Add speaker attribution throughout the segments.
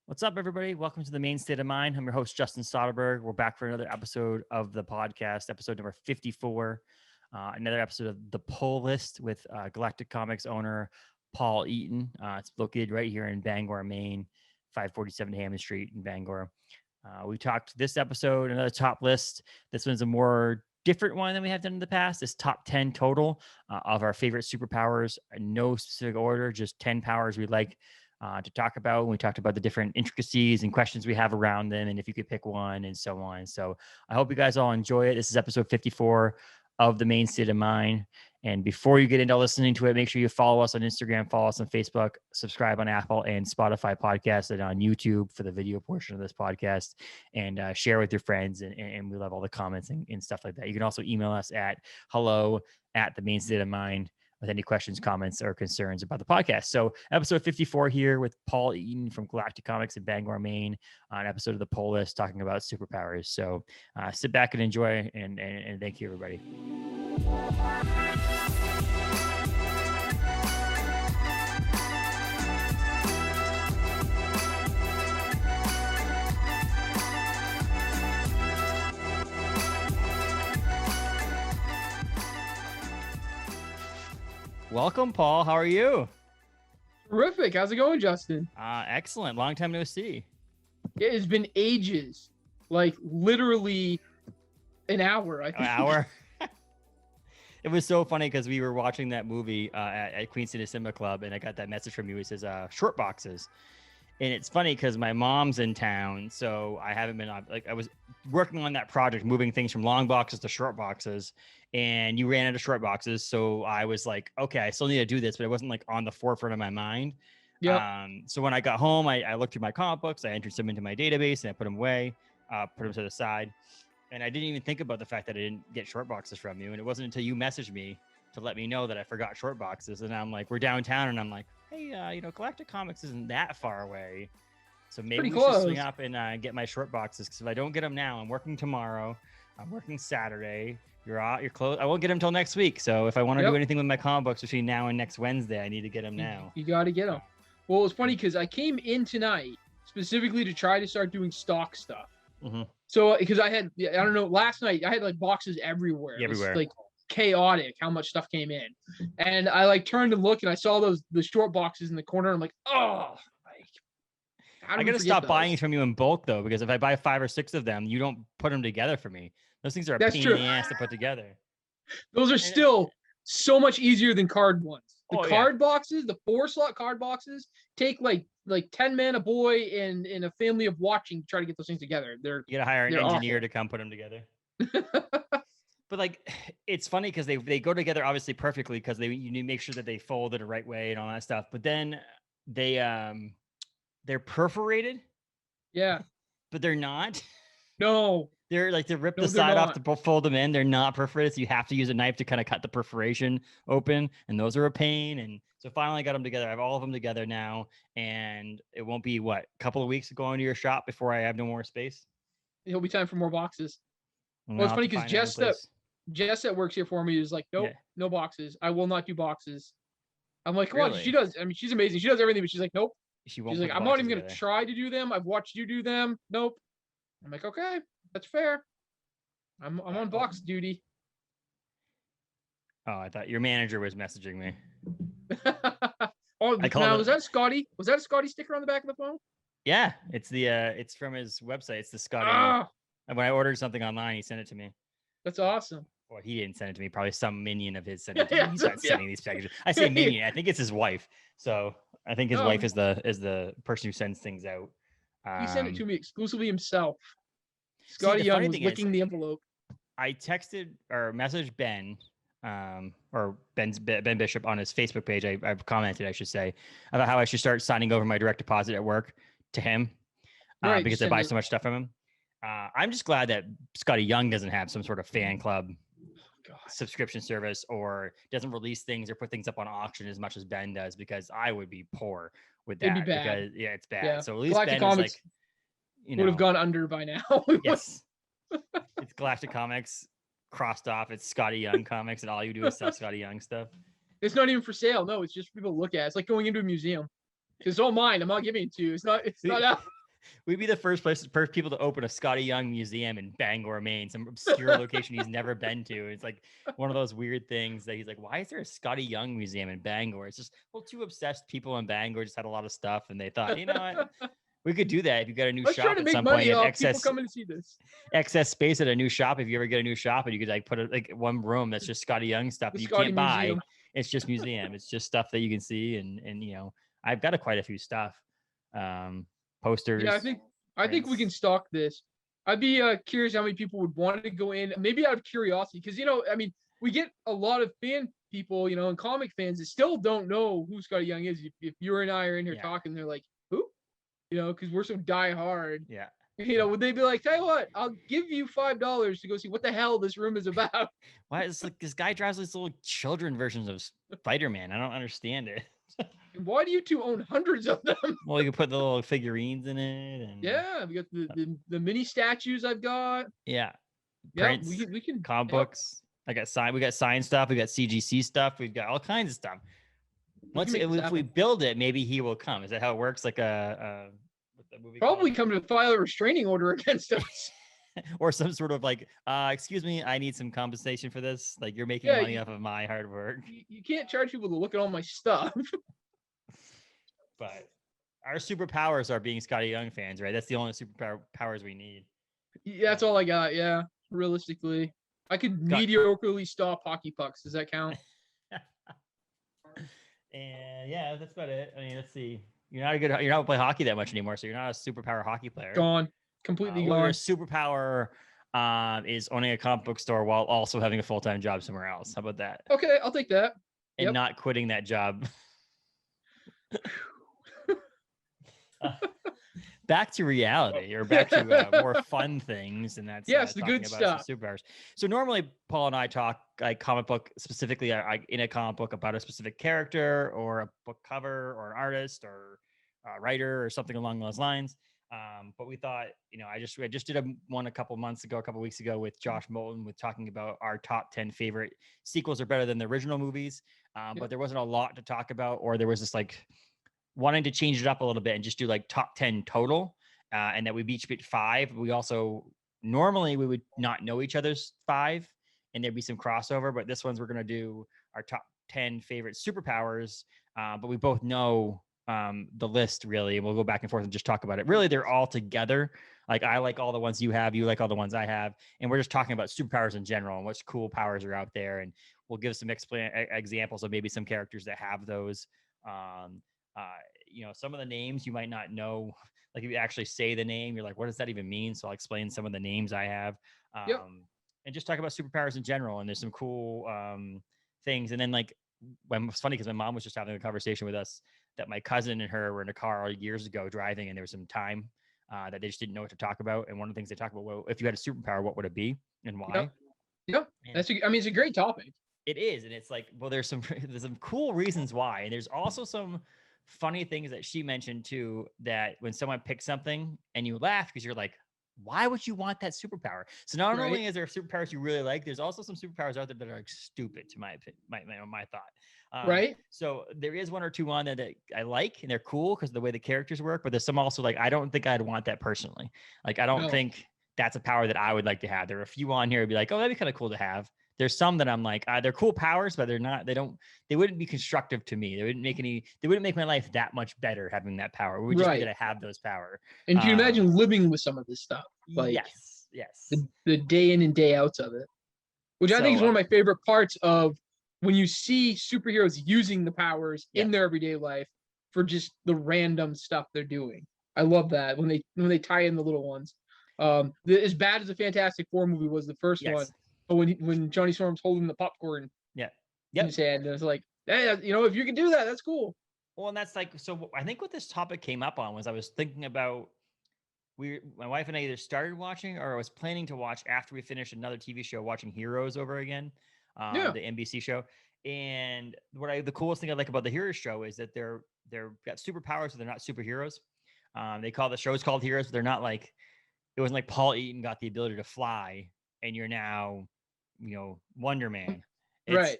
Speaker 1: What's up, everybody? Welcome to the Maine State of Mind. I'm your host, Justin Soderberg. We're back for another episode of the podcast, episode number 54. Another episode of The Pull List with Galactic Comics owner Paul Eaton. It's located right here in Bangor, Maine, 547 Hammond Street in Bangor. We talked this episode, another top list. This one's a more different one than we have done in the past. It's top 10 total of our favorite superpowers. No specific order, just 10 powers we like to talk about. We talked about the different intricacies and questions we have around them, and if you could pick one, and so on. So I hope you guys all enjoy it. This is episode 54 of the Maine State of Mind. And before you get into listening to it, make sure you follow us on Instagram, follow us on Facebook, subscribe on Apple and Spotify podcasts, and on YouTube for the video portion of this podcast, and share with your friends. And we love all the comments and stuff like that. You can also email us at hello@themainstateofmind with any questions, comments, or concerns about the podcast. So episode 54 here with Paul Eaton from Galactic Comics in Bangor, Maine, on an episode of The Pull List talking about superpowers. So sit back and enjoy, and thank you, everybody. Welcome, Paul. How are you?
Speaker 2: Terrific. How's it going, Justin?
Speaker 1: Excellent. Long time no see.
Speaker 2: Yeah, it's been ages. Like literally an hour, I think.
Speaker 1: An hour? It was so funny because we were watching that movie at Queen City Cinema Club, and I got that message from you. It says short boxes. And it's funny because my mom's in town, so I haven't been I was working on that project, moving things from long boxes to short boxes, and you ran out of short boxes. So I was like, okay, I still need to do this, but it wasn't like on the forefront of my mind.
Speaker 2: Yeah.
Speaker 1: So when I got home, I looked through my comic books, I entered them into my database, and I put them away, put them to the side. And I didn't even think about the fact that I didn't get short boxes from you. And it wasn't until you messaged me to let me know that I forgot short boxes. And I'm like, we're downtown, and I'm like, hey, Galactic Comics isn't that far away, so maybe we should swing up and get my short boxes. Because if I don't get them now, I'm working tomorrow, I'm working Saturday. You're closed. I won't get them till next week. So if I want to do anything with my comic books between now and next Wednesday, I need to get them now.
Speaker 2: You got to get them. Well, it's funny because I came in tonight specifically to try to start doing stock stuff.
Speaker 1: Mm-hmm.
Speaker 2: So because I don't know, last night I had like boxes everywhere.
Speaker 1: Everywhere.
Speaker 2: It was, like chaotic how much stuff came in, and I like turned to look and I saw the short boxes in the corner. I'm like, oh,
Speaker 1: I gotta stop buying from you in bulk though, because if I buy 5 or 6 of them, you don't put them together for me. Those things are a pain in the ass to put together.
Speaker 2: Those are still so much easier than card ones. The card boxes, the 4-slot card boxes, take like 10 men, a boy, and a family of watching to try to get those things together. You
Speaker 1: gotta hire an engineer to come put them together. But like, it's funny because they go together obviously perfectly, because you need to make sure that they fold in the right way and all that stuff. But then they're perforated.
Speaker 2: Yeah.
Speaker 1: But they're not.
Speaker 2: No.
Speaker 1: They're like, to rip the side off to fold them in. They're not perforated, so you have to use a knife to kind of cut the perforation open, and those are a pain. And so finally I got them together. I have all of them together now, and it won't be a couple of weeks to go into your shop before I have no more space.
Speaker 2: It'll be time for more boxes. Well, it's funny because Jess that works here for me is like, nope, no boxes. I will not do boxes. I'm like, come on, she does. I mean, she's amazing. She does everything, but she's like, nope.
Speaker 1: She won't.
Speaker 2: She's like, I'm not even going to try to do them. I've watched you do them. Nope. I'm like, okay, that's fair. I'm on box duty.
Speaker 1: Oh, I thought your manager was messaging me.
Speaker 2: Was that Scotty? Was that a Scotty sticker on the back of the phone?
Speaker 1: Yeah, it's it's from his website. It's the Scotty. And when I ordered something online, he sent it to me.
Speaker 2: That's awesome.
Speaker 1: Well, he didn't send it to me. Probably some minion of his sent it to me. He starts sending these packages. I say minion. I think it's his wife. So I think his wife is the person who sends things out.
Speaker 2: He sent it to me exclusively himself. Scotty Young was licking the envelope.
Speaker 1: I texted or messaged Ben, or Ben Bishop on his Facebook page. I've commented, I should say, about how I should start signing over my direct deposit at work to him, because I buy so much stuff from him. I'm just glad that Scotty Young doesn't have some sort of fan club subscription service, or doesn't release things or put things up on auction as much as Ben does, because I would be poor with that.
Speaker 2: It'd be bad.
Speaker 1: Because it's bad.
Speaker 2: Yeah.
Speaker 1: So at least
Speaker 2: Galactic
Speaker 1: Ben
Speaker 2: Comics
Speaker 1: is like,
Speaker 2: would have gone under by now.
Speaker 1: Yes. It's Galactic Comics crossed off. It's Scotty Young Comics, and all you do is sell Scotty Young stuff.
Speaker 2: It's not even for sale. No, it's just for people to look at. It's like going into a museum. It's all mine. I'm not giving it to you. It's not out.
Speaker 1: We'd be the first people to open a Scotty Young museum in Bangor, Maine, some obscure location he's never been to. It's like one of those weird things that he's like, why is there a Scotty Young museum in Bangor? It's just, well, two obsessed people in Bangor just had a lot of stuff, and they thought, you know what, we could do that if you got a new
Speaker 2: Let's try
Speaker 1: shop
Speaker 2: to
Speaker 1: at
Speaker 2: make
Speaker 1: some point.
Speaker 2: money
Speaker 1: You have
Speaker 2: off people coming to see this.
Speaker 1: excess space at a new shop. If you ever get a new shop and you could like put like one room that's just Scotty Young stuff
Speaker 2: The
Speaker 1: that you
Speaker 2: Scotty
Speaker 1: can't buy.
Speaker 2: Museum.
Speaker 1: It's just museum. It's just stuff that you can see, and you know, I've got quite a few stuff. Posters.
Speaker 2: Yeah, I think we can stock this. I'd be curious how many people would want to go in, maybe out of curiosity, because I mean, we get a lot of fan people, and comic fans that still don't know who Scotty Young is. If you and I are in here talking, they're like, who? Because we're so die hard.
Speaker 1: Yeah.
Speaker 2: Would they be like, tell you what, I'll give you $5 to go see what the hell this room is about?
Speaker 1: Why is like this guy drives these little children versions of Spider-Man? I don't understand it.
Speaker 2: Why do you two own hundreds of them?
Speaker 1: Well, you can put the little figurines in it, and
Speaker 2: yeah, we got the mini statues I've got.
Speaker 1: Yeah,
Speaker 2: prints, we can
Speaker 1: comic books. We got sign stuff. We got CGC stuff. We've got all kinds of stuff. If we build it, maybe he will come. Is that how it works? Like a movie
Speaker 2: probably come to file a restraining order against us.
Speaker 1: Or some sort of like, excuse me, I need some compensation for this. Like you're making money off of my hard work.
Speaker 2: You can't charge people to look at all my stuff.
Speaker 1: But our superpowers are being Scotty Young fans, right? That's the only superpowers we need.
Speaker 2: Yeah, that's all I got. Yeah, realistically, I could mediocrely stop hockey pucks. Does that count?
Speaker 1: And yeah, that's about it. I mean, let's see. You're not play hockey that much anymore, so you're not a superpower hockey player.
Speaker 2: Gone. Completely gone.
Speaker 1: Your superpower is owning a comic book store while also having a full-time job somewhere else. How about that?
Speaker 2: Okay, I'll take that.
Speaker 1: And not quitting that job. Back to reality, or back to more fun things, and that's
Speaker 2: the good stuff.
Speaker 1: Superpowers. So normally, Paul and I talk like comic book specifically, in a comic book about a specific character or a book cover or an artist or a writer or something along those lines. But we thought, I just did one a couple weeks ago with Josh Moulton with talking about our top 10 favorite sequels are better than the original movies. But there wasn't a lot to talk about, or there was just like wanting to change it up a little bit and just do like top 10 total. And that we each picked 5. We also, normally we would not know each other's 5 and there'd be some crossover, but this one's, we're going to do our top 10 favorite superpowers. But we both know the list really, and we'll go back and forth and just talk about it. Really, they're all together. Like I like all the ones you have, you like all the ones I have, and we're just talking about superpowers in general and what cool powers are out there. And we'll give some examples of maybe some characters that have those. Some of the names you might not know. Like if you actually say the name, you're like, what does that even mean? So I'll explain some of the names I have, and just talk about superpowers in general. And there's some cool things. And then like, it's funny because my mom was just having a conversation with us that my cousin and her were in a car years ago driving, and there was some time that they just didn't know what to talk about. And one of the things they talked about, well, if you had a superpower, what would it be and why?
Speaker 2: Yep. It's a great topic.
Speaker 1: It is. And it's like, well, there's some cool reasons why. And there's also some funny things that she mentioned too, that when someone picks something and you laugh because you're like, why would you want that superpower? So not only is there superpowers you really like, there's also some superpowers out there that are like stupid to my thought.
Speaker 2: Right.
Speaker 1: So there is one or two on there that I like and they're cool because of the way the characters work, but there's some also like, I don't think I'd want that personally. Like, I don't think that's a power that I would like to have. There are a few on here would be like, oh, that'd be kind of cool to have. There's some that I'm like, they're cool powers, but they wouldn't be constructive to me. They wouldn't make my life that much better having that power. We would just be to have those power.
Speaker 2: And can you imagine living with some of this stuff? Like
Speaker 1: yes.
Speaker 2: The day in and day outs of it, which I think is one of my favorite parts of when you see superheroes using the powers in their everyday life for just the random stuff they're doing. I love that when they tie in the little ones. As bad as the Fantastic Four movie was, the first one. But when Johnny Storm's holding the popcorn in his hand, it was like, hey, if you can do that, that's cool.
Speaker 1: Well, and that's like, so I think what this topic came up on was I was thinking about, my wife and I either started watching or I was planning to watch after we finished another TV show, watching Heroes over again, the NBC show. And the coolest thing I like about the Heroes show is that they're got superpowers, so they're not superheroes. They call the show's called Heroes, but they're not like, it wasn't like Paul Eaton got the ability to fly and you're now, Wonder Man.
Speaker 2: Right.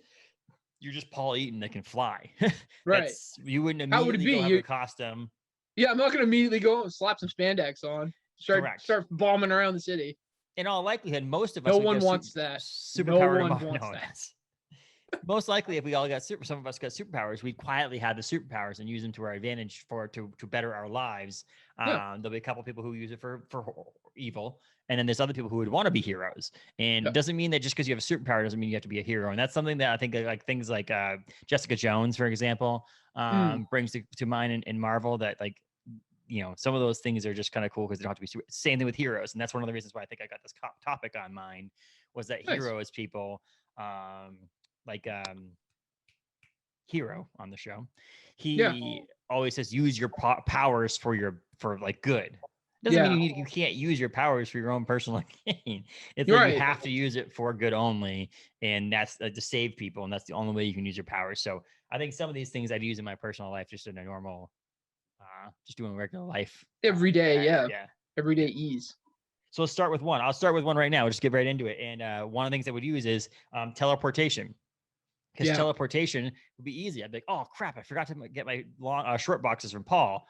Speaker 1: You're just Paul Eaton that can fly.
Speaker 2: Right.
Speaker 1: You wouldn't immediately go have a costume
Speaker 2: Yeah, I'm not going to immediately go and slap some spandex on.
Speaker 1: Correct.
Speaker 2: Start bombing around the city.
Speaker 1: In all likelihood, most of us
Speaker 2: no one wants that.
Speaker 1: Superpower. No one does. Most likely, if we all got some of us got superpowers, we'd quietly have the superpowers and use them to our advantage to better our lives. There'll be a couple people who use it for evil, and then there's other people who would want to be heroes. And it doesn't mean that just because you have a superpower doesn't mean you have to be a hero. And that's something that I think like things like Jessica Jones, for example, brings to mind in Marvel. That like, you know, some of those things are just kind of cool because they don't have to be super. Same thing with heroes, and that's one of the reasons why I think I got this topic on mine was that heroes people. Hero on the show, he always says use your powers for like good. Doesn't mean you can't use your powers for your own personal gain. It's like you have to use it for good only, and that's to save people, and that's the only way you can use your powers. So I think some of these things I'd use in my personal life just in a normal just doing regular life
Speaker 2: every day. Everyday ease.
Speaker 1: So let's start with one. I'll start with one right now. We'll just get right into it. And one of the things I would use is teleportation. Because teleportation would be easy. I'd be like, oh crap, I forgot to get my short boxes from Paul.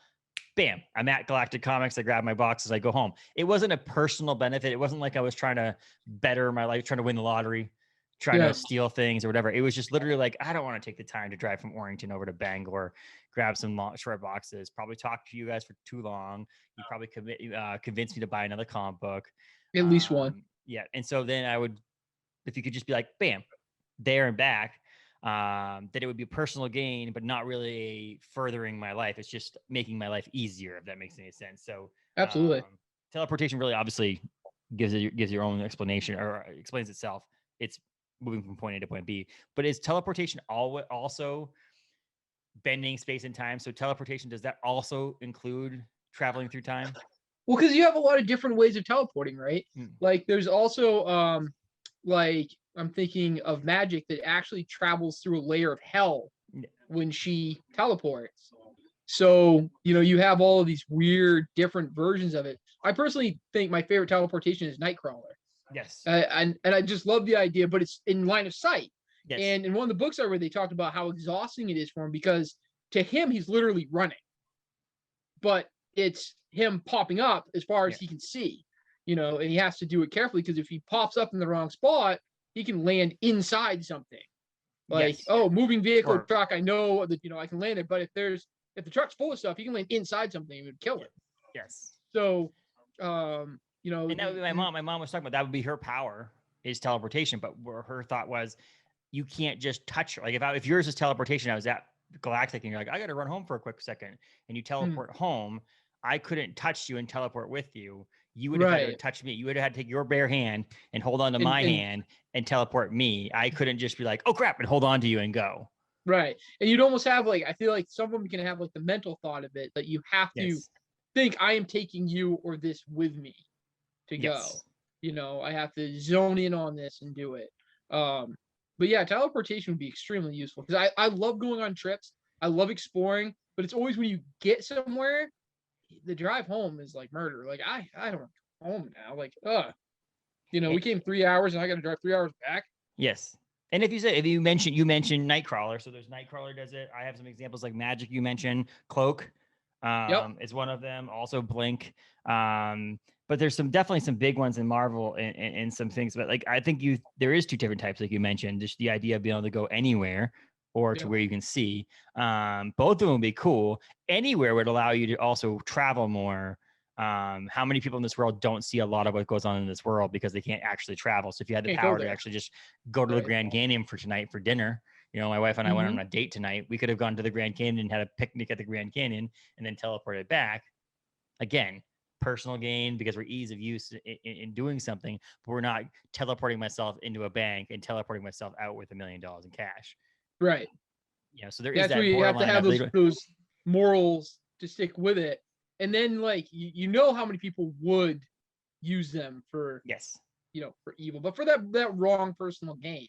Speaker 1: Bam, I'm at Galactic Comics. I grab my boxes. I go home. It wasn't a personal benefit. It wasn't like I was trying to better my life, trying to win the lottery, trying to steal things or whatever. It was just literally like, I don't want to take the time to drive from Orrington over to Bangor, grab some short boxes, probably talk to you guys for too long. You probably convince me to buy another comic book.
Speaker 2: At least one.
Speaker 1: Yeah. And so then I would, if you could just be like, bam, there and back, that it would be a personal gain, but not really furthering my life. It's just making my life easier, if that makes any sense. So
Speaker 2: absolutely,
Speaker 1: teleportation really obviously gives your own explanation or explains itself. It's moving from point A to point B. But is teleportation also bending space and time? So teleportation, does that also include traveling through time?
Speaker 2: Well, because you have a lot of different ways of teleporting, right? Like there's also like I'm thinking of magic that actually travels through a layer of hell when she teleports. So, you know, you have all of these weird different versions of it. I personally think my favorite teleportation is Nightcrawler.
Speaker 1: Yes.
Speaker 2: And I just love the idea, but it's in line of sight.
Speaker 1: Yes.
Speaker 2: And in one of the books I read, they talked about how exhausting it is for him because to him, he's literally running. But it's him popping up as far as he can see, you know, and he has to do it carefully because if he pops up in the wrong spot, he can land inside something. Like, moving vehicle truck, I know that, you know, I can land it, but if the truck's full of stuff, he can land inside something and it would kill it.
Speaker 1: Yes.
Speaker 2: So, you know,
Speaker 1: and that would be my mom. My mom was talking about that would be her power is teleportation, but where her thought was, you can't just touch her. Like if yours is teleportation, I was at Galactic and you're like, I got to run home for a quick second, and you teleport home. I couldn't touch you and teleport with you. You would have had to touch me. You would have had to take your bare hand and hold on to my hand and teleport me. I couldn't just be like, oh crap, and hold on to you and go.
Speaker 2: Right. And you'd almost have like, I feel like some of them can have like the mental thought of it that you have to think I am taking you or this with me to go. You know, I have to zone in on this and do it. But yeah, teleportation would be extremely useful because I love going on trips. I love exploring, but it's always when you get somewhere, the drive home is like murder. Like I don't want to go home now. Like, you know, we came 3 hours and I got to drive 3 hours back.
Speaker 1: Yes. And if you mentioned Nightcrawler, so there's Nightcrawler does it. I have some examples like Magic. You mentioned Cloak, is one of them. Also Blink. But there's definitely some big ones in Marvel and some things. But like I think there is two different types, like you mentioned, just the idea of being able to go anywhere or to where you can see. Both of them would be cool. Anywhere would allow you to also travel more. How many people in this world don't see a lot of what goes on in this world because they can't actually travel? So if you had the power to actually just go to the Grand Canyon for tonight for dinner, you know, my wife and I went on a date tonight. We could have gone to the Grand Canyon and had a picnic at the Grand Canyon and then teleported back. Again, personal gain because we're ease of use in doing something, but we're not teleporting myself into a bank and teleporting myself out with $1 million in cash.
Speaker 2: Right.
Speaker 1: Yeah. So there is that.
Speaker 2: That's where you have to have those morals to stick with it. And then like, you know how many people would use them for, you know, for evil, but for that wrong personal gain.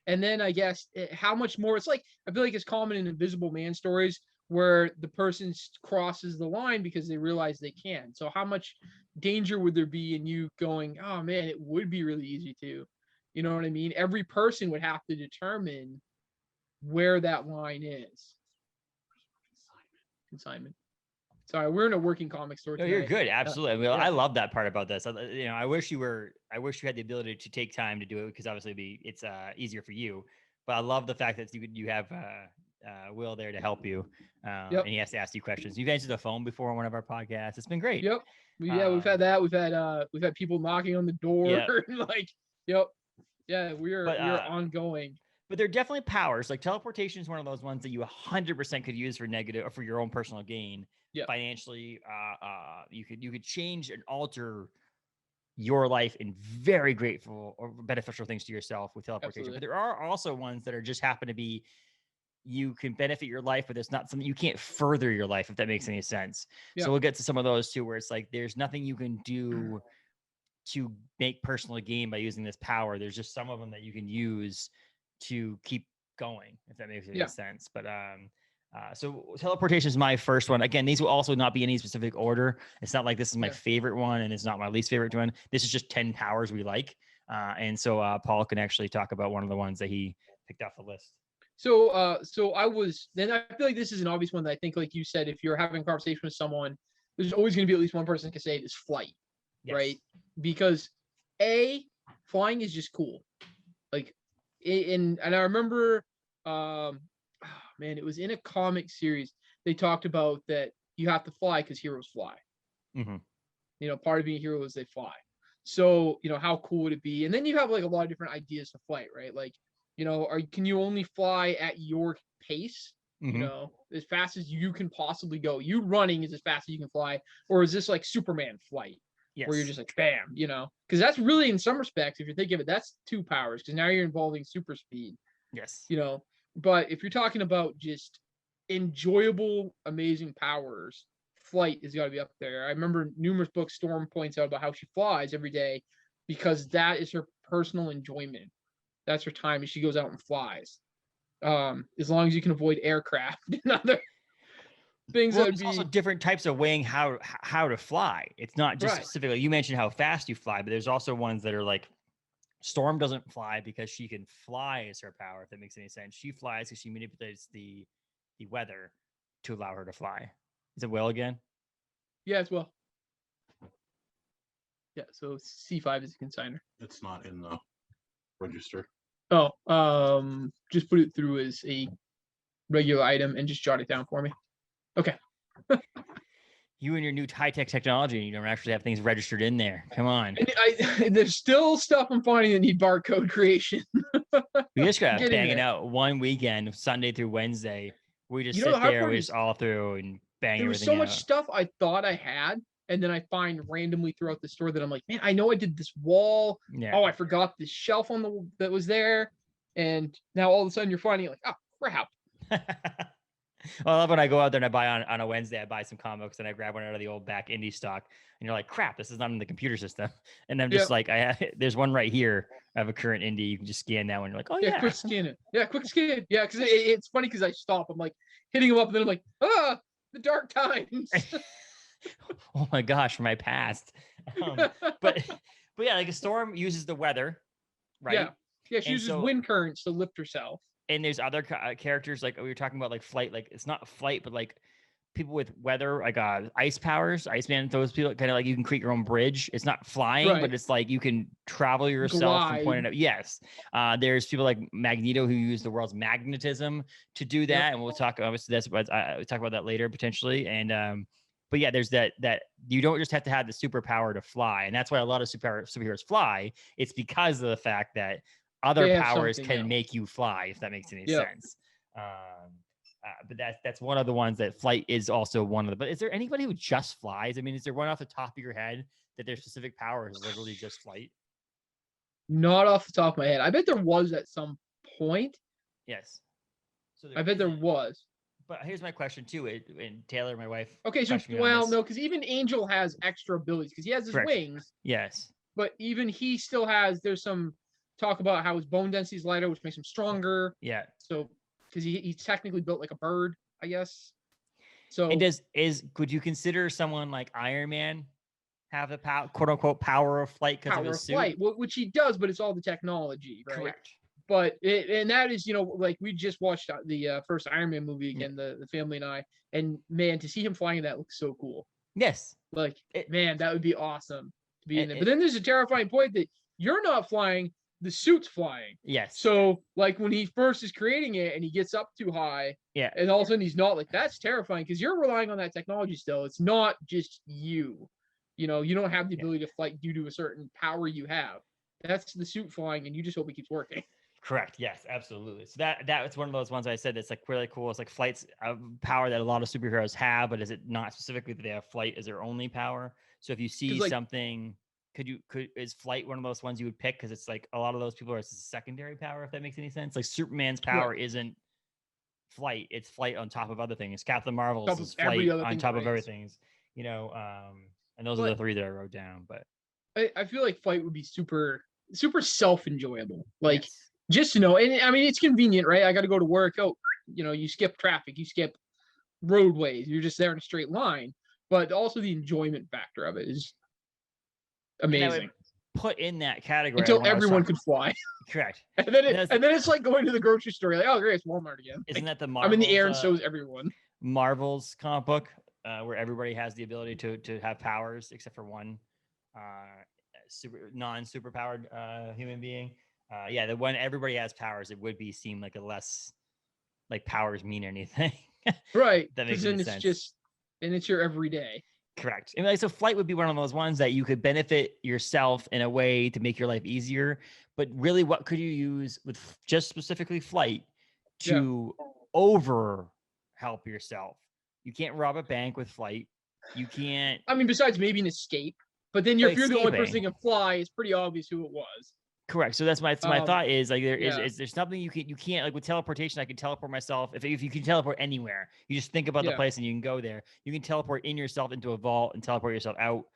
Speaker 2: And then I guess how much more, it's like, I feel like it's common in Invisible Man stories where the person crosses the line because they realize they can. So how much danger would there be in you going, oh man, it would be really easy to, you know what I mean? Every person would have to determine where that line is. Consignment. Sorry, we're in a working comic store
Speaker 1: No,
Speaker 2: tonight.
Speaker 1: you're good. Absolutely. I mean,
Speaker 2: yeah.
Speaker 1: I love that part about this. I wish you had the ability to take time to do it because obviously it's easier for you. But I love the fact that you have Will there to help you, and he has to ask you questions. You've answered the phone before on one of our podcasts. It's been great.
Speaker 2: Yep. We've had that. We've had people knocking on the door. Yeah. Yeah, we are ongoing.
Speaker 1: But there are definitely powers. Like teleportation is one of those ones that you 100% could use for negative or for your own personal gain.
Speaker 2: Yeah.
Speaker 1: Financially, you could change and alter your life in very grateful or beneficial things to yourself with teleportation. Absolutely. But there are also ones that are just happen to be you can benefit your life, but there's not something you can't further your life, if that makes any sense. Yeah. So we'll get to some of those too, where it's like there's nothing you can do to make personal gain by using this power. There's just some of them that you can use to keep going, if that makes any sense. But so teleportation is my first one. Again, these will also not be in any specific order. It's not like this is my favorite one and it's not my least favorite one. This is just 10 powers we like. And so Paul can actually talk about one of the ones that he picked off the list.
Speaker 2: So I feel like this is an obvious one that I think, like you said, if you're having a conversation with someone, there's always going to be at least one person can say it is flight, right? Because flying is just cool. Like, and I remember, it was in a comic series. They talked about that you have to fly because heroes fly. Mm-hmm. Part of being a hero is they fly. So, how cool would it be? And then you have like a lot of different ideas to flight, right? Like, can you only fly at your pace? Mm-hmm. As fast as you can possibly go. You running is as fast as you can fly, or is this like Superman flight? Yes. Where you're just like bam, because that's really, in some respects, if you're thinking of it, that's 2 powers, because now you're involving super speed.
Speaker 1: Yes.
Speaker 2: But if you're talking about just enjoyable, amazing powers, flight has got to be up there. I remember numerous books Storm points out about how she flies every day because that is her personal enjoyment. That's her time, and she goes out and flies. As long as you can avoid aircraft and other things.
Speaker 1: Well, there's also different types of weighing how to fly. It's not just specifically, you mentioned how fast you fly, but there's also ones that are like Storm doesn't fly because she can fly as her power, if that makes any sense. She flies because she manipulates the weather to allow her to fly. Is it Will again?
Speaker 2: Yeah, it's Will. Yeah, so C5 is a consigner.
Speaker 3: It's not in the register.
Speaker 2: Oh, just put it through as a regular item and just jot it down for me. Okay.
Speaker 1: You and your new high-tech technology, you don't actually have things registered in there. Come on.
Speaker 2: There's still stuff I'm finding that need barcode creation.
Speaker 1: We just got banging out one weekend, Sunday through Wednesday. We just sit there, we just all through and bang everything out.
Speaker 2: There was so much stuff I thought I had, and then I find randomly throughout the store that I'm like, man, I know I did this wall. Yeah. Oh, I forgot this shelf that was there. And now all of a sudden you're finding it like, oh, crap.
Speaker 1: Well, I love when I go out there and I buy on a Wednesday, I buy some comics and I grab one out of the old back indie stock and you're like, crap, this is not in the computer system. And I'm just like, there's one right here. I have a current indie. You can just scan that one. You're like, oh yeah.
Speaker 2: Quick scan it. Yeah, quick scan. Yeah. Cause it's funny cause I stop. I'm like hitting them up and then I'm like, the dark times.
Speaker 1: Oh my gosh, from my past. But yeah, like a Storm uses the weather, right?
Speaker 2: Yeah. She uses wind currents to lift herself.
Speaker 1: And there's other characters like we were talking about, like flight. Like it's not flight, but like people with weather, like ice powers, Iceman. Those people kind of like you can create your own bridge. It's not flying, but it's like you can travel yourself from point to point. Yes. There's people like Magneto who use the world's magnetism to do that, and we'll talk. Obviously, we'll talk about that later potentially. And but yeah, there's that you don't just have to have the superpower to fly, and that's why a lot of superheroes fly. It's because of the fact that other powers can make you fly, if that makes any sense. But that's one of the ones that flight is also one of the. But is there anybody who just flies? I mean, is there one off the top of your head that their specific power is literally just flight?
Speaker 2: Not off the top of my head. I bet there was at some point.
Speaker 1: Yes.
Speaker 2: So I bet there was.
Speaker 1: But here's my question too, and Taylor, my wife.
Speaker 2: Okay, so no, because even Angel has extra abilities because he has his wings.
Speaker 1: Yes.
Speaker 2: But even he still has. There's some talk about how his bone density is lighter, which makes him stronger.
Speaker 1: Yeah.
Speaker 2: So, because he's technically built like a bird, I guess. So,
Speaker 1: and could you consider someone like Iron Man have the quote unquote power of flight because of his suit?
Speaker 2: Flight, which he does, but it's all the technology, right?
Speaker 1: Correct.
Speaker 2: But and that is, like we just watched the first Iron Man movie again, the family and I, and man, to see him flying that looks so cool.
Speaker 1: Yes.
Speaker 2: Like, man, that would be awesome to be in there.
Speaker 1: it-
Speaker 2: But then there's a terrifying point that you're not flying, the suit's flying.
Speaker 1: Yes.
Speaker 2: So like when he first is creating it and he gets up too high,
Speaker 1: Yeah.
Speaker 2: and all of a sudden he's not, like, that's terrifying because you're relying on that technology still. It's not just you. You don't have the ability to fly due to a certain power you have. That's the suit flying, and you just hope it keeps working.
Speaker 1: Correct. Yes, absolutely. So that's one of those ones I said that's like really cool. It's like flight's a power that a lot of superheroes have, but is it not specifically that they have flight as their only power? So if you see something, is flight one of those ones you would pick? Because it's like a lot of those people are a secondary power, if that makes any sense. Like Superman's power isn't flight; it's flight on top of other things. Captain Marvel's is flight on top of everything. And those are the three that I wrote down. But
Speaker 2: I feel like flight would be super self-enjoyable. Like. Yes. Just to know, and I mean, it's convenient, right? I got to go to work. Oh, you skip traffic, you skip roadways. You're just there in a straight line. But also the enjoyment factor of it is amazing.
Speaker 1: Put in that category
Speaker 2: until everyone could fly.
Speaker 1: Correct.
Speaker 2: And then it's like going to the grocery store. You're like, oh, great, it's Walmart again.
Speaker 1: Isn't that the
Speaker 2: Marvel's, I'm in the air and so is everyone.
Speaker 1: Marvel's comic book, where everybody has the ability to have powers except for one non-super powered human being. The one everybody has powers, it would seem like a less like powers mean anything.
Speaker 2: Right.
Speaker 1: That makes sense.
Speaker 2: And it's your everyday.
Speaker 1: Correct. I mean, so flight would be one of those ones that you could benefit yourself in a way to make your life easier. But really, what could you use with just specifically flight to over help yourself? You can't rob a bank with flight. You can't.
Speaker 2: I mean, besides maybe an escape. But then if you're the only person that can fly, it's pretty obvious who it was.
Speaker 1: Correct. So that's my thought is like there's something you can't like with teleportation. I can teleport myself if you can teleport anywhere. You just think about the place and you can go there. You can teleport in yourself into a vault and teleport yourself out.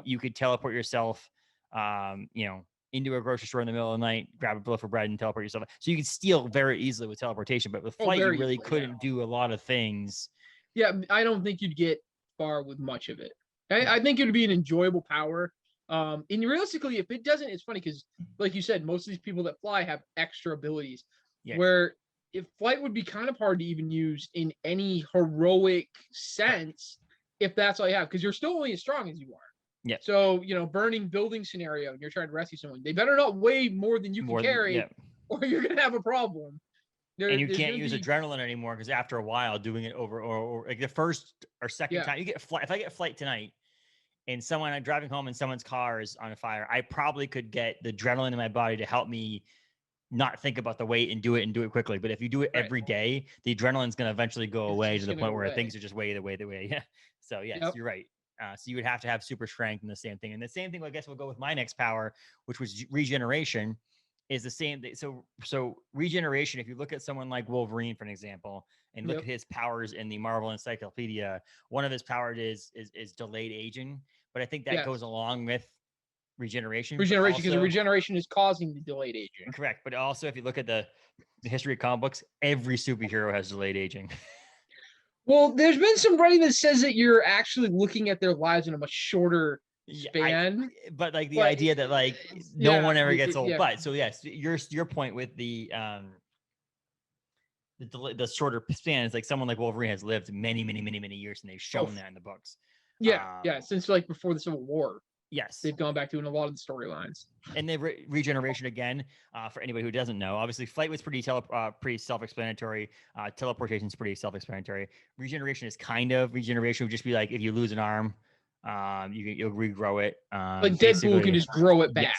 Speaker 1: You could teleport yourself, into a grocery store in the middle of the night, grab a loaf of bread and teleport yourself. So you can steal very easily with teleportation, but with flight you really couldn't do a lot of things.
Speaker 2: Yeah, I don't think you'd get far with much of it. I think it would be an enjoyable power. And realistically, if it doesn't, it's funny because, like you said, most of these people that fly have extra abilities. Yeah. Where if flight would be kind of hard to even use in any heroic sense, if that's all you have, because you're still only as strong as you are.
Speaker 1: Yeah.
Speaker 2: So burning building scenario, and you're trying to rescue someone, they better not weigh more than you can carry, or you're gonna have a problem.
Speaker 1: And you can't use adrenaline anymore because after a while, doing it over or like the first or second time, you get flight. If I get flight tonight. And I'm driving home and someone's car is on fire, I probably could get the adrenaline in my body to help me not think about the weight and do it quickly. But if you do it every day, the adrenaline's going to eventually go away to the point where things are just way. Yeah. So yes, you're right. So you would have to have super strength and the same thing. And the same thing, I guess we'll go with my next power, which was regeneration, is the same. So regeneration, if you look at someone like Wolverine, for an example, and look at his powers in the Marvel Encyclopedia, one of his powers is delayed aging. But I think that goes along with regeneration.
Speaker 2: Regeneration, because regeneration is causing the delayed aging.
Speaker 1: Correct. But also, if you look at the history of comic books, every superhero has delayed aging.
Speaker 2: Well, there's been some writing that says that you're actually looking at their lives in a much shorter span.
Speaker 1: But like the idea that like no one ever gets old. But so yes, your point with the shorter span is like someone like Wolverine has lived many years, and they've shown that in the books.
Speaker 2: Yeah, since like before the Civil War.
Speaker 1: Yes.
Speaker 2: They've gone back to in a lot of the storylines.
Speaker 1: And the regeneration again, for anybody who doesn't know, obviously flight was pretty self-explanatory. Teleportation is pretty self-explanatory. Regeneration is regeneration would just be like if you lose an arm, you'll regrow it.
Speaker 2: Like Deadpool can just grow it back.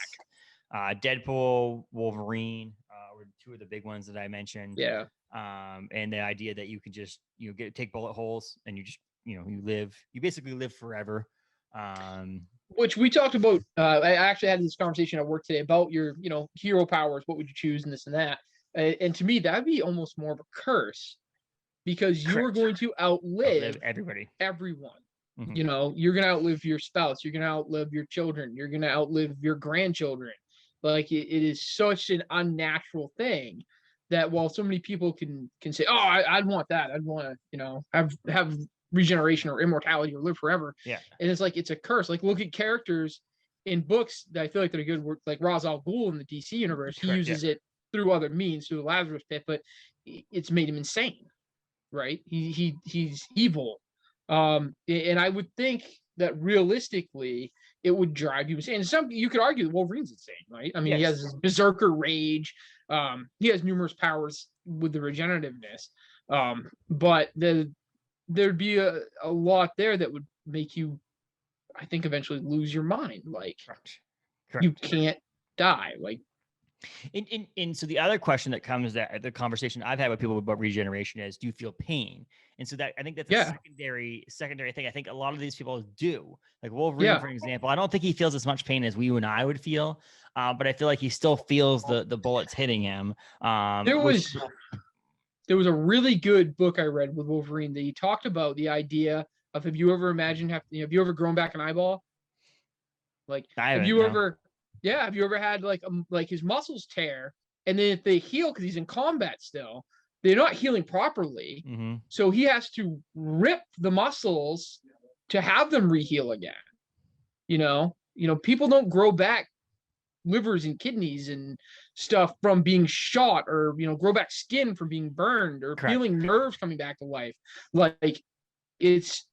Speaker 1: Yes. Deadpool, Wolverine, were two of the big ones that I mentioned.
Speaker 2: Yeah.
Speaker 1: And the idea that you can just take bullet holes and you just you basically live forever.
Speaker 2: Which we talked about. I actually had this conversation at work today about your, hero powers. What would you choose and this and that? And to me, that'd be almost more of a curse because you're going to outlive
Speaker 1: everybody,
Speaker 2: everyone. Mm-hmm. You're going to outlive your spouse. You're going to outlive your children. You're going to outlive your grandchildren. Like it is such an unnatural thing that while so many people can say, oh, I'd want that. I'd want to, have regeneration or immortality or live forever.
Speaker 1: Yeah.
Speaker 2: And it's like, it's a curse. Like look at characters in books that I feel like that are good. Like Ra's al Ghul in the DC universe. He uses it through other means, through the Lazarus pit, but it's made him insane, right? He's evil. And I would think that realistically it would drive you insane. And some you could argue that Wolverine's insane, right? I mean, he has this berserker rage. He has numerous powers with the regenerativeness. But there'd be a lot there that would make you, I think, eventually lose your mind. Like,
Speaker 1: Correct.
Speaker 2: you can't die. Like,
Speaker 1: and so the other question that comes, that the conversation I've had with people about regeneration is, do you feel pain? And so that, I think that's a secondary thing. I think a lot of these people do. Like Wolverine, for example, I don't think he feels as much pain as you and I would feel, but I feel like he still feels the bullets hitting him.
Speaker 2: There was a really good book I read with Wolverine that he talked about the idea of, have you ever imagined have you ever grown back an eyeball? Like, have you ever had like his muscles tear, and then if they heal because he's in combat still, they're not healing properly.
Speaker 1: Mm-hmm.
Speaker 2: So he has to rip the muscles to have them reheal again. You know, people don't grow back livers and kidneys and stuff from being shot, or grow back skin from being burned, or feeling nerves coming back to life. Like, it's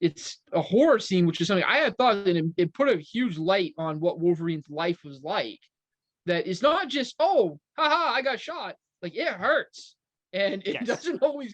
Speaker 2: a horror scene, which is something I had thought that it put a huge light on what Wolverine's life was like. That it's not just, oh, haha, I got shot. Like, it hurts, and it doesn't always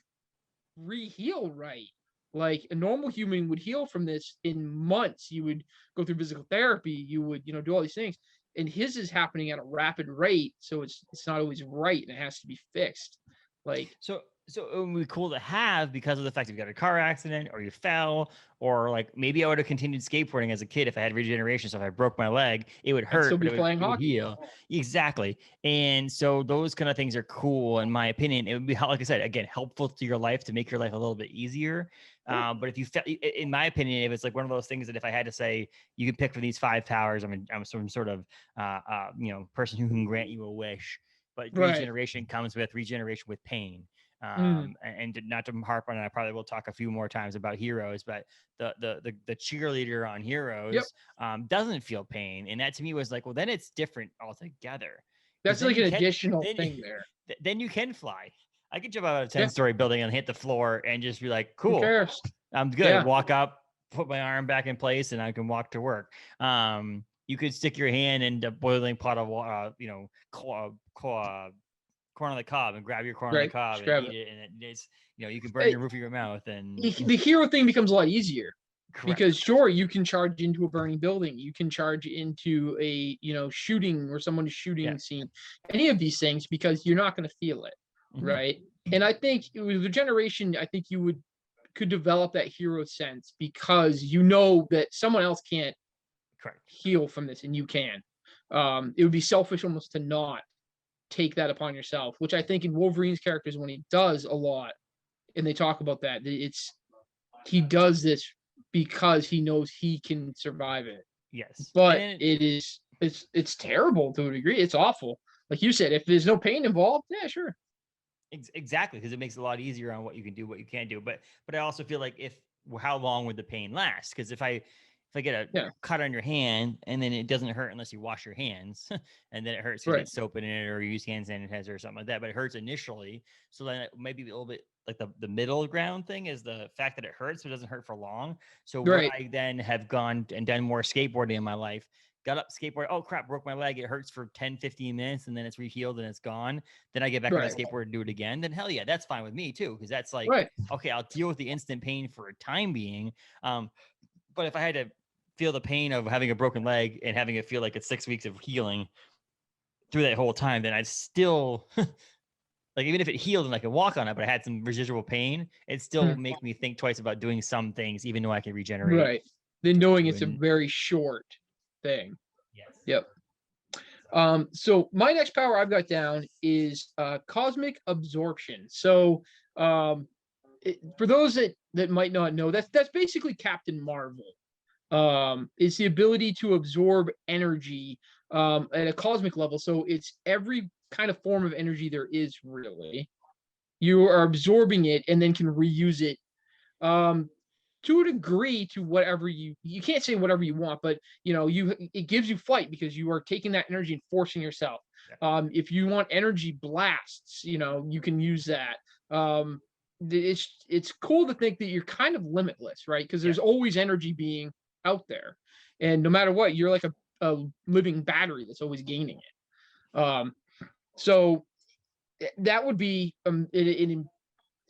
Speaker 2: re-heal right. Like, a normal human would heal from this in months. You would go through physical therapy. You would, do all these things. And his is happening at a rapid rate, so it's not always right, and it has to be fixed. Like,
Speaker 1: so it would be cool to have, because of the fact that you got a car accident or you fell, or like maybe I would have continued skateboarding as a kid if I had regeneration. So if I broke my leg, it would hurt.
Speaker 2: I'd still be playing hockey.
Speaker 1: Heal. Exactly. And so those kind of things are cool, in my opinion. It would be, like I said, again, helpful to your life, to make your life a little bit easier. But if you felt, in my opinion, if it's like one of those things that if I had to say, you can pick from these 5 powers, I'm some sort of, person who can grant you a wish, but regeneration comes with regeneration with pain. And not to harp on it, I probably will talk a few more times about Heroes, but the cheerleader on Heroes doesn't feel pain, and that to me was like, well, then it's different altogether.
Speaker 2: That's like an additional thing there.
Speaker 1: Then you can fly. I could jump out of a 10-story building and hit the floor and just be like, cool, I'm good. Yeah. Walk up, put my arm back in place, and I can walk to work. You could stick your hand in a boiling pot of water, corn on the cob, and grab your corn on the cob and eat it. And it's, you can burn your roof of your mouth. And
Speaker 2: the hero thing becomes a lot easier. Because sure, you can charge into a burning building, you can charge into a shooting or someone's shooting scene, any of these things, because you're not going to feel it, right? And I think with regeneration, I think you could develop that hero sense, because that someone else can't heal from this and you can. It would be selfish almost to not take that upon yourself, which I think in Wolverine's characters, when he does a lot, and they talk about that, he does this because he knows he can survive it.
Speaker 1: Yes.
Speaker 2: But it's terrible to a degree. It's awful. Like you said, if there's no pain involved, yeah, sure.
Speaker 1: Exactly, because it makes it a lot easier on what you can do, what you can't do. But I also feel like how long would the pain last? Because if I get a cut on your hand and then it doesn't hurt unless you wash your hands, and then it hurts because you get soap in it or you use hand sanitizer or something like that, but it hurts initially. So then it maybe a little bit like the middle ground thing is the fact that it hurts, but it doesn't hurt for long. So when I then have gone and done more skateboarding in my life, got up skateboard, oh crap, broke my leg, it hurts for 10-15 minutes, and then it's rehealed and it's gone. Then I get back on the skateboard and do it again. Then hell yeah, that's fine with me too, because that's like, okay, I'll deal with the instant pain for a time being. But if I had to feel the pain of having a broken leg and having it feel like it's 6 weeks of healing through that whole time, then I'd still like, even if it healed and I could walk on it, but I had some residual pain, it still make me think twice about doing some things, even though I can regenerate.
Speaker 2: Right. Then knowing it's a very short thing.
Speaker 1: Yes.
Speaker 2: Yep. So my next power I've got down is cosmic absorption. So for those that might not know, that's basically Captain Marvel. It's the ability to absorb energy at a cosmic level. So it's every kind of form of energy there is, really. You are absorbing it and then can reuse it to a degree, to whatever you can't say whatever you want, but it gives you flight because you are taking that energy and forcing yourself. If you want energy blasts, you can use that. It's cool to think that you're kind of limitless, right? Because there's always energy being out there, and no matter what, you're like a living battery that's always gaining it. So that would be an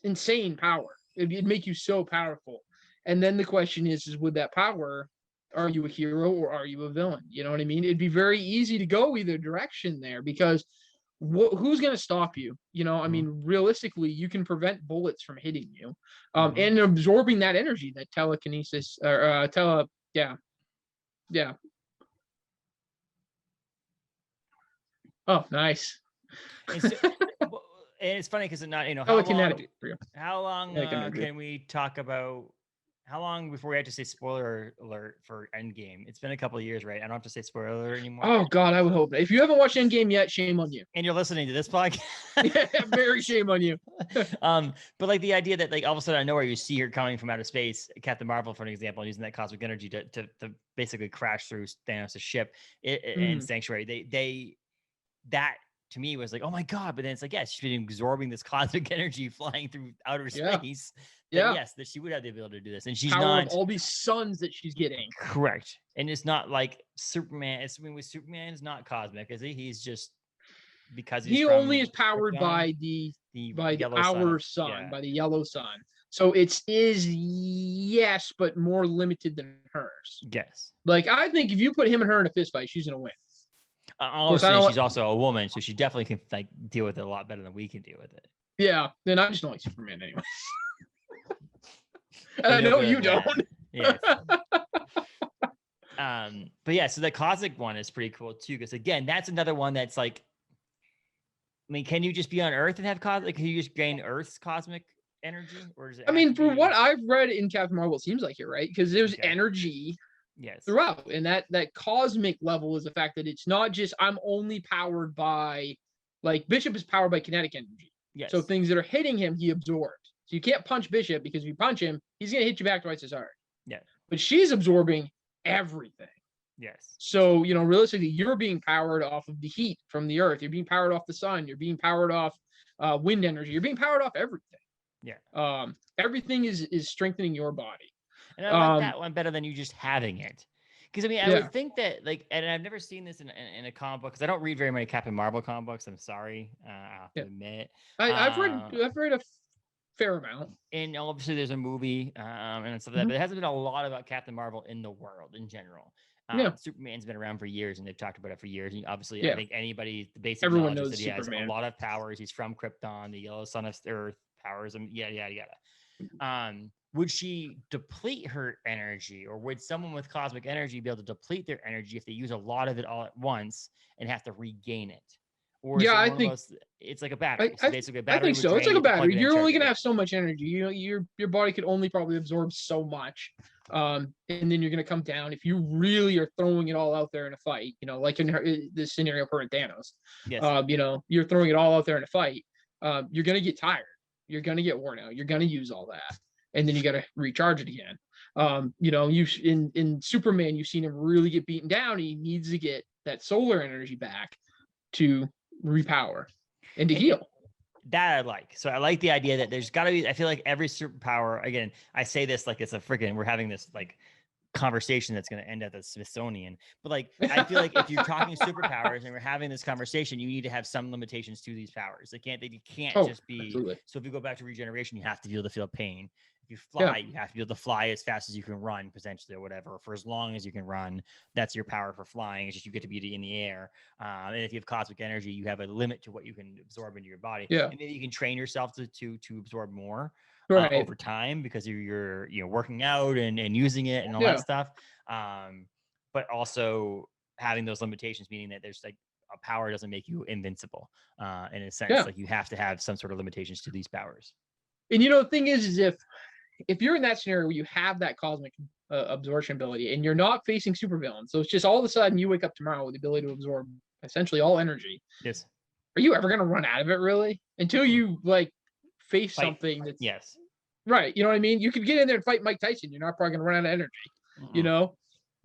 Speaker 2: insane power. It'd make you so powerful. And then the question is with that power, are you a hero or are you a villain? You know what I mean? It'd be very easy to go either direction there because who's going to stop you? I mean, realistically, you can prevent bullets from hitting you, and absorbing that energy, that telekinesis or yeah. Oh, nice.
Speaker 1: And it's funny because it's not, how long can we talk about, how long before we have to say spoiler alert for Endgame? It's been a couple of years, right? I don't have to say spoiler alert anymore.
Speaker 2: Oh God, I would hope. If you haven't watched Endgame yet, shame on you.
Speaker 1: And you're listening to this podcast.
Speaker 2: Yeah, very shame on you.
Speaker 1: But like the idea that like all of a sudden I know where you see her coming from outer space, Captain Marvel, for an example, using that cosmic energy to basically crash through Thanos' ship in Sanctuary. That to me was like, oh my God. But then it's like, yes, she's been absorbing this cosmic energy flying through outer space.
Speaker 2: Yeah.
Speaker 1: Yes, that she would have the ability to do this. And she's
Speaker 2: power
Speaker 1: not
Speaker 2: of all these suns that she's getting.
Speaker 1: Correct. And it's not like Superman. With Superman is not cosmic, is he? He's just because he
Speaker 2: only is powered by our sun, by the yellow sun. So it's yes, but more limited than hers.
Speaker 1: Yes.
Speaker 2: Like I think if you put him and her in a fist fight, she's gonna win.
Speaker 1: Obviously, she's also a woman, so she definitely can like deal with it a lot better than we can deal with it.
Speaker 2: Yeah, then I just don't like Superman anyway. And I know you don't.
Speaker 1: Yeah. But yeah, so the cosmic one is pretty cool too, because again, that's another one that's like, I mean, can you just be on Earth and have cosmic? Can you just gain Earth's cosmic energy, or is it?
Speaker 2: I mean, for what I've read in Captain Marvel, it seems like you're right because there's energy.
Speaker 1: Yes.
Speaker 2: Throughout, and that cosmic level is the fact that it's not just I'm only powered by, like Bishop is powered by kinetic energy.
Speaker 1: Yes.
Speaker 2: So things that are hitting him, he absorbs. So you can't punch Bishop because if you punch him, he's gonna hit you back twice as hard.
Speaker 1: Yeah.
Speaker 2: But she's absorbing everything.
Speaker 1: Yes.
Speaker 2: So realistically, you're being powered off of the heat from the Earth. You're being powered off the sun. You're being powered off wind energy. You're being powered off everything.
Speaker 1: Yeah.
Speaker 2: Everything is strengthening your body.
Speaker 1: And I like that one better than you just having it. Because I mean, I would think that like, and I've never seen this in a comic book because I don't read very many Captain Marvel comic books. I'm sorry, I have to admit.
Speaker 2: I've read a fair amount.
Speaker 1: And obviously, there's a movie and stuff like that, but there hasn't been a lot about Captain Marvel in the world in general. Superman's been around for years, and they've talked about it for years. And obviously, I think the basic
Speaker 2: everyone
Speaker 1: knowledge
Speaker 2: knows
Speaker 1: is that he
Speaker 2: Superman
Speaker 1: has a lot of powers. He's from Krypton, the yellow sun of Earth powers him. Yada. Would she deplete her energy, or would someone with cosmic energy be able to deplete their energy if they use a lot of it all at once and have to regain it? Or
Speaker 2: I think
Speaker 1: it's like a battery. So basically, a battery.
Speaker 2: I think so. It's like a battery. You're only gonna have so much energy. Your body can only probably absorb so much, and then you're gonna come down. If you really are throwing it all out there in a fight, like in this scenario for Thanos, you're throwing it all out there in a fight. You're gonna get tired. You're gonna get worn out. You're gonna use all that. And then you got to recharge it again. In Superman, you've seen him really get beaten down. He needs to get that solar energy back to repower and to heal.
Speaker 1: That I like. So I like the idea that there's got to be, I feel like every superpower, again, I say this like it's a freaking, we're having this like conversation that's going to end at the Smithsonian. But like, I feel like if you're talking superpowers and we're having this conversation, you need to have some limitations to these powers. They can't just be. Absolutely. So if you go back to regeneration, you have to be able to feel pain. If you fly, you have to be able to fly as fast as you can run, potentially, or whatever, for as long as you can run. That's your power for flying. It's just you get to be in the air. And if you have cosmic energy, you have a limit to what you can absorb into your body.
Speaker 2: Yeah.
Speaker 1: And maybe you can train yourself to absorb more over time because you're working out and using it and all that stuff. But also having those limitations, meaning that there's like a power doesn't make you invincible in a sense. Like you have to have some sort of limitations to these powers.
Speaker 2: And the thing is if you're in that scenario where you have that cosmic absorption ability and you're not facing supervillains, so it's just all of a sudden you wake up tomorrow with the ability to absorb essentially all energy.
Speaker 1: Yes.
Speaker 2: Are you ever going to run out of it really? Until you like face something that's right. You know what I mean? You could get in there and fight Mike Tyson. You're not probably going to run out of energy,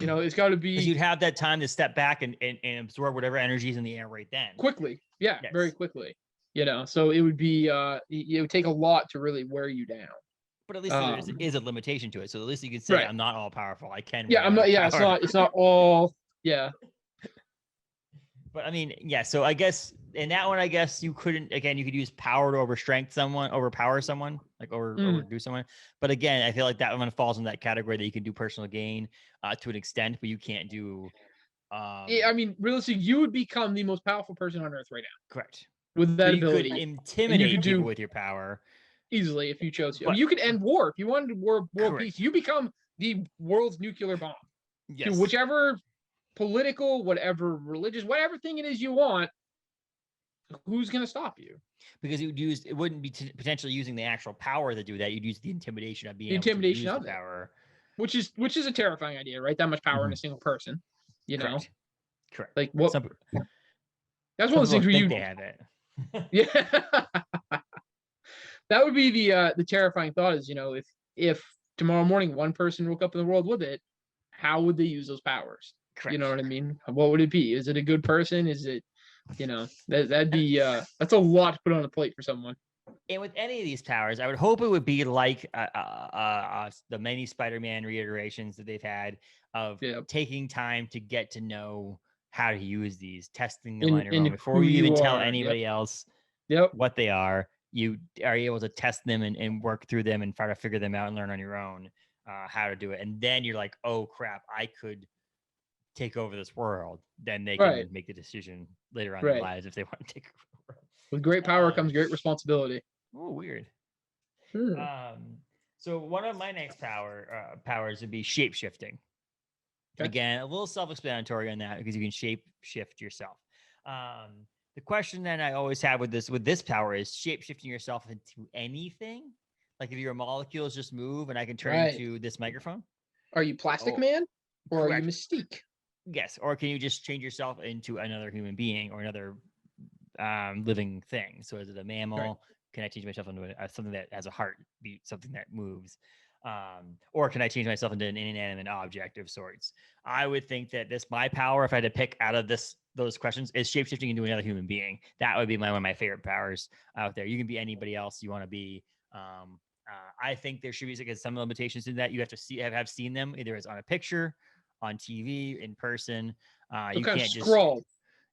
Speaker 2: You know, it's got to
Speaker 1: Because
Speaker 2: be
Speaker 1: you'd have that time to step back and absorb whatever energy is in the air right then.
Speaker 2: quickly. Yeah,
Speaker 1: Yes.
Speaker 2: very quickly. You know, so it would be it would take a lot to really wear you down.
Speaker 1: But at least there is a limitation to it. So at least you could say,
Speaker 2: Right.
Speaker 1: I'm not all powerful. I can.
Speaker 2: Yeah, I'm not. Yeah, it's not all. Yeah.
Speaker 1: But I mean, yeah. So I guess in that one, I guess you couldn't. Again, you could use power to overpower someone, like overdo someone. But again, I feel like that one falls in that category that you can do personal gain to an extent, but you can't do.
Speaker 2: Yeah, I mean, realistically, you would become the most powerful person on Earth right now.
Speaker 1: Correct.
Speaker 2: With that
Speaker 1: so you
Speaker 2: ability,
Speaker 1: could intimidate
Speaker 2: could
Speaker 1: people
Speaker 2: do
Speaker 1: with your power
Speaker 2: easily if you chose to. I
Speaker 1: But-
Speaker 2: mean, you could end war if you wanted world
Speaker 1: Correct.
Speaker 2: peace. You become the world's nuclear bomb
Speaker 1: Yes.
Speaker 2: to whichever political, whatever religious, whatever thing it is you want. Who's going to stop you?
Speaker 1: Because it wouldn't be potentially using the actual power to do that. You'd use the intimidation of being
Speaker 2: The
Speaker 1: able to use
Speaker 2: intimidation
Speaker 1: the
Speaker 2: of it.
Speaker 1: power.
Speaker 2: Which is a terrifying idea, right? That much power in a single person. You know,
Speaker 1: Correct.
Speaker 2: like what?
Speaker 1: Some
Speaker 2: That's one of those things where
Speaker 1: think
Speaker 2: you
Speaker 1: they have it.
Speaker 2: Yeah. That would be the terrifying thought is, you know, if tomorrow morning one person woke up in the world with it, how would they use those powers?
Speaker 1: Correct.
Speaker 2: You know what I mean? What would it be? Is it a good person? Is it, you know, that'd be that's a lot to put on a plate for someone.
Speaker 1: And with any of these powers, I would hope it would be like the many Spider-Man reiterations that they've had of taking time to get to know how to use these, testing them on your own before you even tell anybody else what they are. You are able to test them and work through them and try to figure them out and learn on your own how to do it. And then you're like, oh crap, I could take over this world. Then they can make the decision later on in their lives if they want to take over the world.
Speaker 2: With great power comes great responsibility.
Speaker 1: Oh, weird. So one of my next powers would be shape shifting. Okay. Again, a little self-explanatory on that because you can shape shift yourself. The question that I always have with this power is shape shifting yourself into anything. Like if your molecules just move and I can turn into this microphone.
Speaker 2: Are you Plastic Man or are you Mystique?
Speaker 1: Yes. Or can you just change yourself into another human being or another living thing? So is it a mammal? Right. Can I change myself into something that has a heartbeat, something that moves? Or can I change myself into an inanimate object of sorts? I would think that my power, if I had to pick out of those questions, is shapeshifting into another human being. That would be one of my favorite powers out there. You can be anybody else you want to be. I think there should be some limitations in that. You have to have seen them either as on a picture, on TV, in person. You can't just scroll.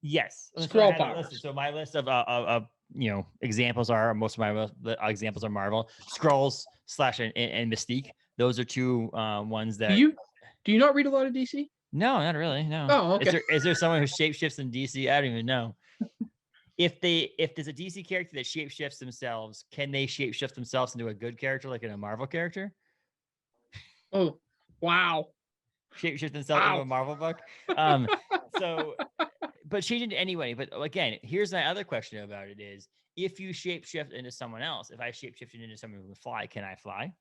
Speaker 1: Yes,
Speaker 2: scroll powers.
Speaker 1: So my list of examples are most of my examples are Marvel, Skrulls / and Mystique. Those are two ones that.
Speaker 2: Do you not read a lot of DC?
Speaker 1: No, not really. No.
Speaker 2: Oh, okay.
Speaker 1: Is there someone who shapeshifts in DC? I don't even know. If there's a DC character that shapeshifts themselves, can they shapeshift themselves into a good character like in a Marvel character?
Speaker 2: Oh, wow.
Speaker 1: Shapeshift themselves into a Marvel book. But change it anyway. But again, here's my other question about it is, if you shapeshift into someone else, if I shapeshifted into someone who can fly, can I fly?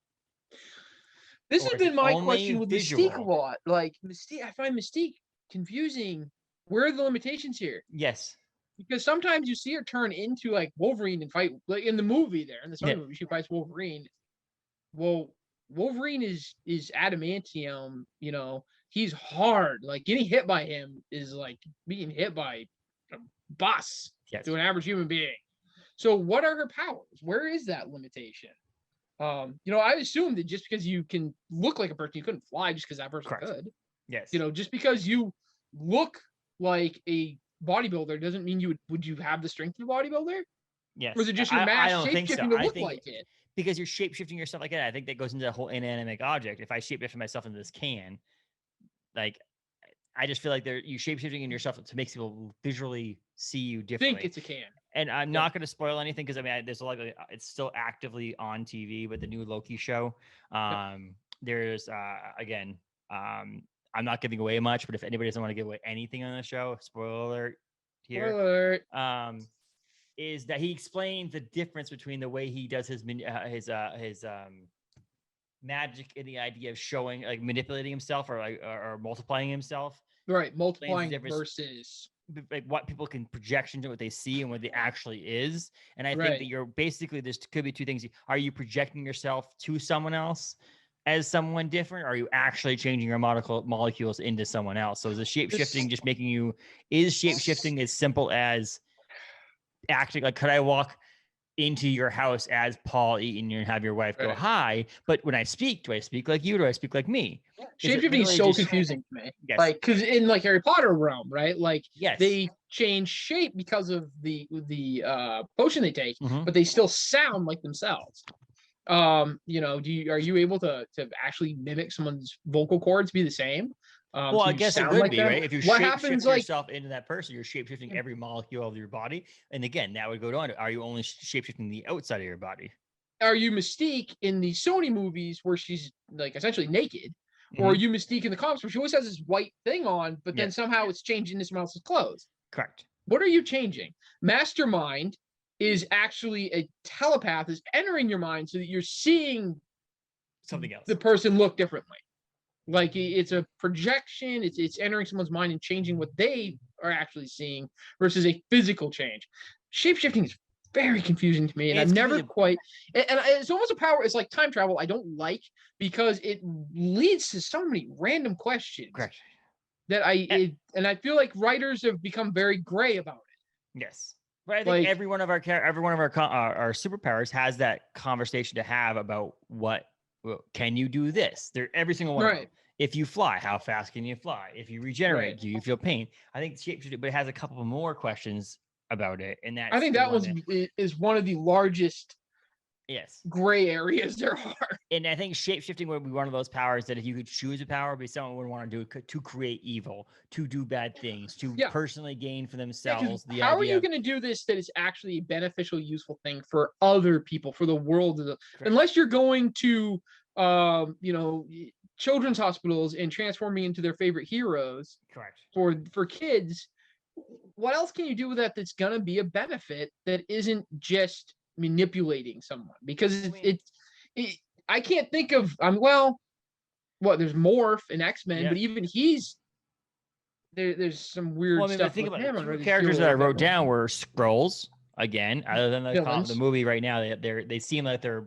Speaker 2: This has been my question with Mystique a lot. Like Mystique, I find Mystique confusing. Where are the limitations here?
Speaker 1: Yes.
Speaker 2: Because sometimes you see her turn into like Wolverine and fight, like in the movie there, in the Sony movie, she fights Wolverine. Well, Wolverine is adamantium, you know, he's hard. Like getting hit by him is like being hit by a bus to an average human being. So what are her powers? Where is that limitation? You know, I assumed that just because you can look like a person, you couldn't fly just because that person could.
Speaker 1: Yes.
Speaker 2: You know, just because you look like a bodybuilder doesn't mean you would you have the strength of a bodybuilder?
Speaker 1: Yes.
Speaker 2: Or is it just your mass shape-shifting to look like it?
Speaker 1: Because you're shape-shifting yourself like that. I think that goes into the whole inanimate object. If I shape-shift myself into this can, like, I just feel like you shape-shifting in yourself to make people visually see you differently.
Speaker 2: Think it's a can.
Speaker 1: And I'm not going to spoil anything because I mean, there's it's still actively on TV with the new Loki show. There's again, I'm not giving away much, but if anybody doesn't want to give away anything on the show, spoiler alert here.
Speaker 2: Spoiler alert.
Speaker 1: Is that he explained the difference between the way he does his magic and the idea of showing, like, manipulating himself or multiplying himself.
Speaker 2: Right, multiplying versus
Speaker 1: like what people can projection to what they see and what it actually is. And I think that you're basically, this could be two things. Are you projecting yourself to someone else as someone different? Or are you actually changing your molecules into someone else? So is the shape shifting just making you, is shape shifting as simple as acting like, could I walk into your house as Paul Eaton and have your wife go hi, but when I speak, do I speak like you? Do I speak like me?
Speaker 2: Shapeshifting is so confusing to me.
Speaker 1: Yes.
Speaker 2: Like, because in like Harry Potter realm, right? Like,
Speaker 1: yes,
Speaker 2: they change shape because of the potion they take, but they still sound like themselves. You know, are you able to actually mimic someone's vocal cords be the same?
Speaker 1: Well, I guess it would be, right? If you
Speaker 2: happens
Speaker 1: yourself into that person, you're shapeshifting every molecule of your body. And again, that would go on. Are you only shapeshifting the outside of your body?
Speaker 2: Are you Mystique in the Sony movies where she's like essentially naked? Or are you Mystique in the comics where she always has this white thing on, but then somehow it's changed into someone else's clothes?
Speaker 1: Correct.
Speaker 2: What are you changing? Mastermind is actually a telepath, is entering your mind so that you're seeing
Speaker 1: something else.
Speaker 2: The person look differently. Like it's a projection, it's entering someone's mind and changing what they are actually seeing versus a physical change. Shapeshifting is very confusing to me, and I've never quite. And it's almost a power. It's like time travel. I don't like because it leads to so many random questions.
Speaker 1: Correct.
Speaker 2: That I feel like writers have become very gray about it.
Speaker 1: Yes. But I think every one of our superpowers has that conversation to have about can you do this? Every single one of them. If you fly, how fast can you fly? If you regenerate, do you feel pain? I think shapeshifting, but it has a couple more questions about it, and
Speaker 2: I think that is one of the largest gray areas there are.
Speaker 1: And I think shapeshifting would be one of those powers that if you could choose a power, but someone would want to do to create evil, to do bad things, to personally gain for themselves.
Speaker 2: How are you going to do this that is actually a beneficial, useful thing for other people, for the world? Unless you're going to, children's hospitals and transforming into their favorite heroes.
Speaker 1: Correct.
Speaker 2: For kids, what else can you do with that that's going to be a benefit that isn't just manipulating someone? Because I can't think of there's Morph in X-Men, but even there's some weird stuff.
Speaker 1: Think about the characters that I wrote down were Skrulls again, other than the movie right now. They seem like they're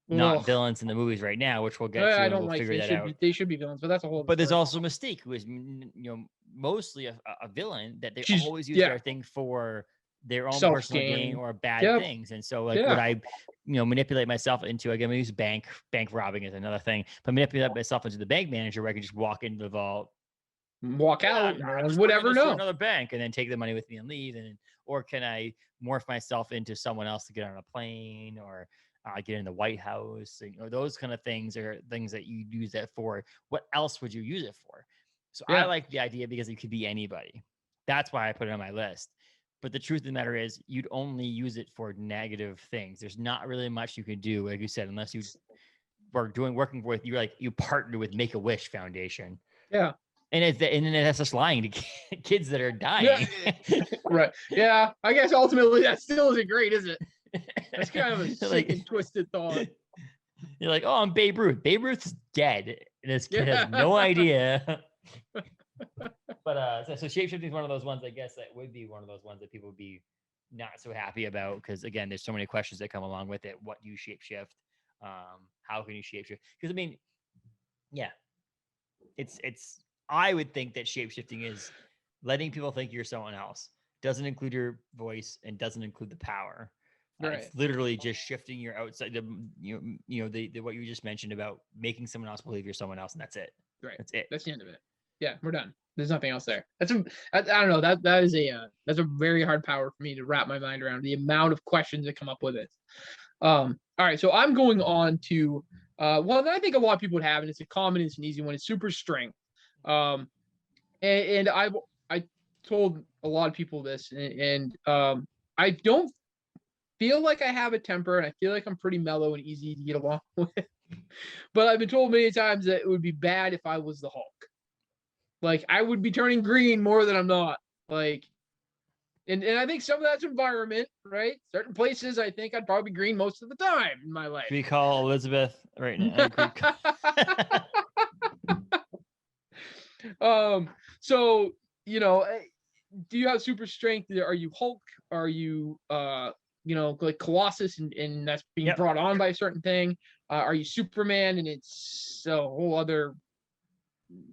Speaker 1: not villains in the movies right now, which we'll get to.
Speaker 2: I don't
Speaker 1: we'll figure that out.
Speaker 2: They should be villains, but that's a whole.
Speaker 1: But there's also Mystique, who is mostly a villain that they always use their thing for their own personal gain or bad things. And so would I manipulate myself into, again, we use bank robbing is another thing, but manipulate myself into the bank manager where I can just walk into the vault, walk out, whatever, another bank, and then take the money with me and leave. Or can I morph myself into someone else to get on a plane or get in the White House? Those kind of things are things that you use that for. What else would you use it for? So I like the idea because it could be anybody. That's why I put it on my list. But the truth of the matter is, you'd only use it for negative things. There's not really much you can do, like you said, unless you were working with you partner with Make-A-Wish Foundation.
Speaker 2: Yeah.
Speaker 1: And then it has us lying to kids that are dying.
Speaker 2: Yeah. Right. Yeah. I guess ultimately that still isn't great, is it? That's kind of a sick and twisted thought.
Speaker 1: You're like, oh, I'm Babe Ruth. Babe Ruth's dead. And this kid has no idea. But so shapeshifting is one of those ones, I guess, that would be one of those ones that people would be not so happy about, because again, there's so many questions that come along with it. What do you shapeshift? How can you shapeshift? Because it's I would think that shapeshifting is letting people think you're someone else. Doesn't include your voice and doesn't include the power. It's literally just shifting your outside. The what you just mentioned about making someone else believe you're someone else, and that's it.
Speaker 2: Right.
Speaker 1: That's it.
Speaker 2: That's the end of it. Yeah, we're done. There's nothing else there. I don't know. That's a very hard power for me to wrap my mind around, the amount of questions that come up with it. All right, so I'm going on to one that I think a lot of people would have, and it's a common, it's an easy one. It's super strength. And I told a lot of people this, and I don't feel like I have a temper, and I feel like I'm pretty mellow and easy to get along with. But I've been told many times that it would be bad if I was the Hulk. Like, I would be turning green more than I'm not. Like, and I think some of that's environment, right? Certain places, I think I'd probably be green most of the time in my life.
Speaker 1: Should we call Elizabeth right now?
Speaker 2: So, do you have super strength? Are you Hulk? Are you, like Colossus and that's being brought on by a certain thing? Are you Superman? And it's a whole other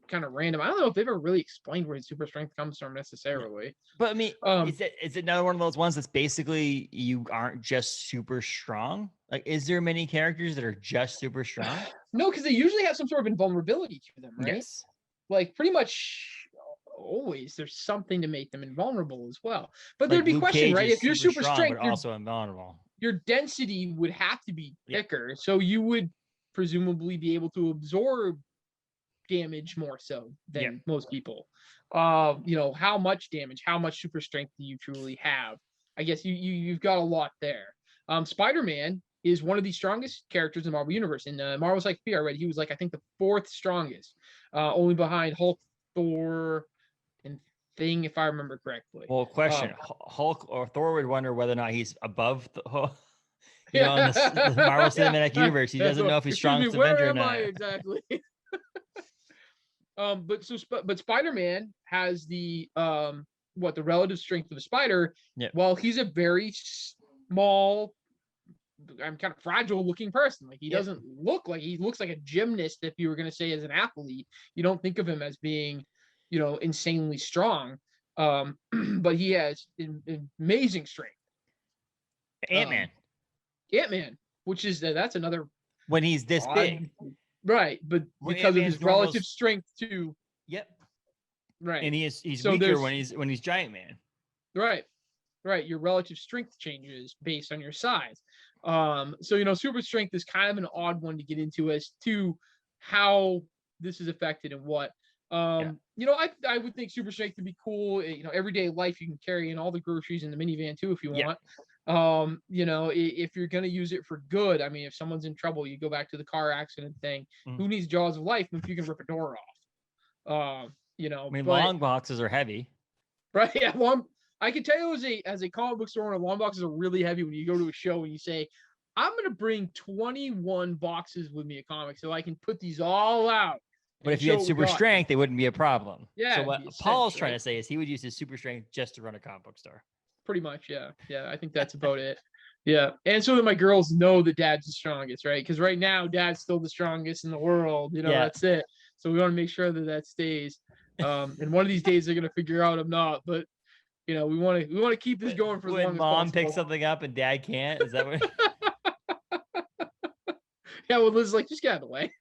Speaker 2: kind of random. I don't know if they've ever really explained where super strength comes from necessarily.
Speaker 1: But I mean, is it another one of those ones that's basically you aren't just super strong? Like, is there many characters that are just super strong?
Speaker 2: No, because they usually have some sort of invulnerability to them, right?
Speaker 1: Yes.
Speaker 2: Like pretty much always there's something to make them invulnerable as well. But
Speaker 1: Like
Speaker 2: there'd be
Speaker 1: Luke
Speaker 2: question,
Speaker 1: Cage
Speaker 2: right?
Speaker 1: is
Speaker 2: If you're super
Speaker 1: strong,
Speaker 2: strength,
Speaker 1: but also invulnerable.
Speaker 2: your density would have to be
Speaker 1: Yep.
Speaker 2: thicker. So you would presumably be able to absorb damage more so than most people. How much damage, how much super strength do you truly have? I guess you've got a lot there. Spider-Man is one of the strongest characters in the Marvel Universe. In Marvel's like I read he was like I think the fourth strongest, only behind Hulk, Thor, and Thing, if I remember correctly.
Speaker 1: Well, question: Hulk or Thor would wonder whether or not he's above the, in the Marvel Cinematic Universe. He doesn't know if he's strongest Avenger or not.
Speaker 2: Where am I exactly? But Spider-Man has the the relative strength of a spider.
Speaker 1: Yeah.
Speaker 2: Well, he's a very small, I'm kind of fragile looking person. Like he doesn't look like, he looks like a gymnast. If you were going to say as an athlete, you don't think of him as being, insanely strong. But he has amazing strength.
Speaker 1: Ant-Man,
Speaker 2: which is that's another
Speaker 1: when he's this big,
Speaker 2: right? But because of his relative strength too.
Speaker 1: Yep.
Speaker 2: Right.
Speaker 1: And he's
Speaker 2: So
Speaker 1: weaker when he's Giant Man.
Speaker 2: Right. Your relative strength changes based on your size. Super strength is kind of an odd one to get into as to how this is affected and what. I would think super strength would be cool. Everyday life, you can carry in all the groceries in the minivan too if you want. If you're going to use it for good, I mean, if someone's in trouble, you go back to the car accident thing. Who needs jaws of life if you can rip a door off?
Speaker 1: Long boxes are heavy.
Speaker 2: Right. Yeah. I can tell you as a comic book store owner, long boxes are really heavy when you go to a show and you say, I'm going to bring 21 boxes with me of comics so I can put these all out.
Speaker 1: But if you had super strength, it wouldn't be a problem.
Speaker 2: Yeah.
Speaker 1: So what Paul's trying to say is he would use his super strength just to run a comic book store.
Speaker 2: Pretty much. Yeah. Yeah. I think that's about it. Yeah. And so that my girls know that dad's the strongest, right? Because right now, dad's still the strongest in the world. That's it. So we want to make sure that stays. And one of these days they're going to figure out I'm not, but we want to keep this going for as long as possible.
Speaker 1: Mom picks something up and dad can't. Is that what?
Speaker 2: Yeah. Well, Liz is like, just get out of the way.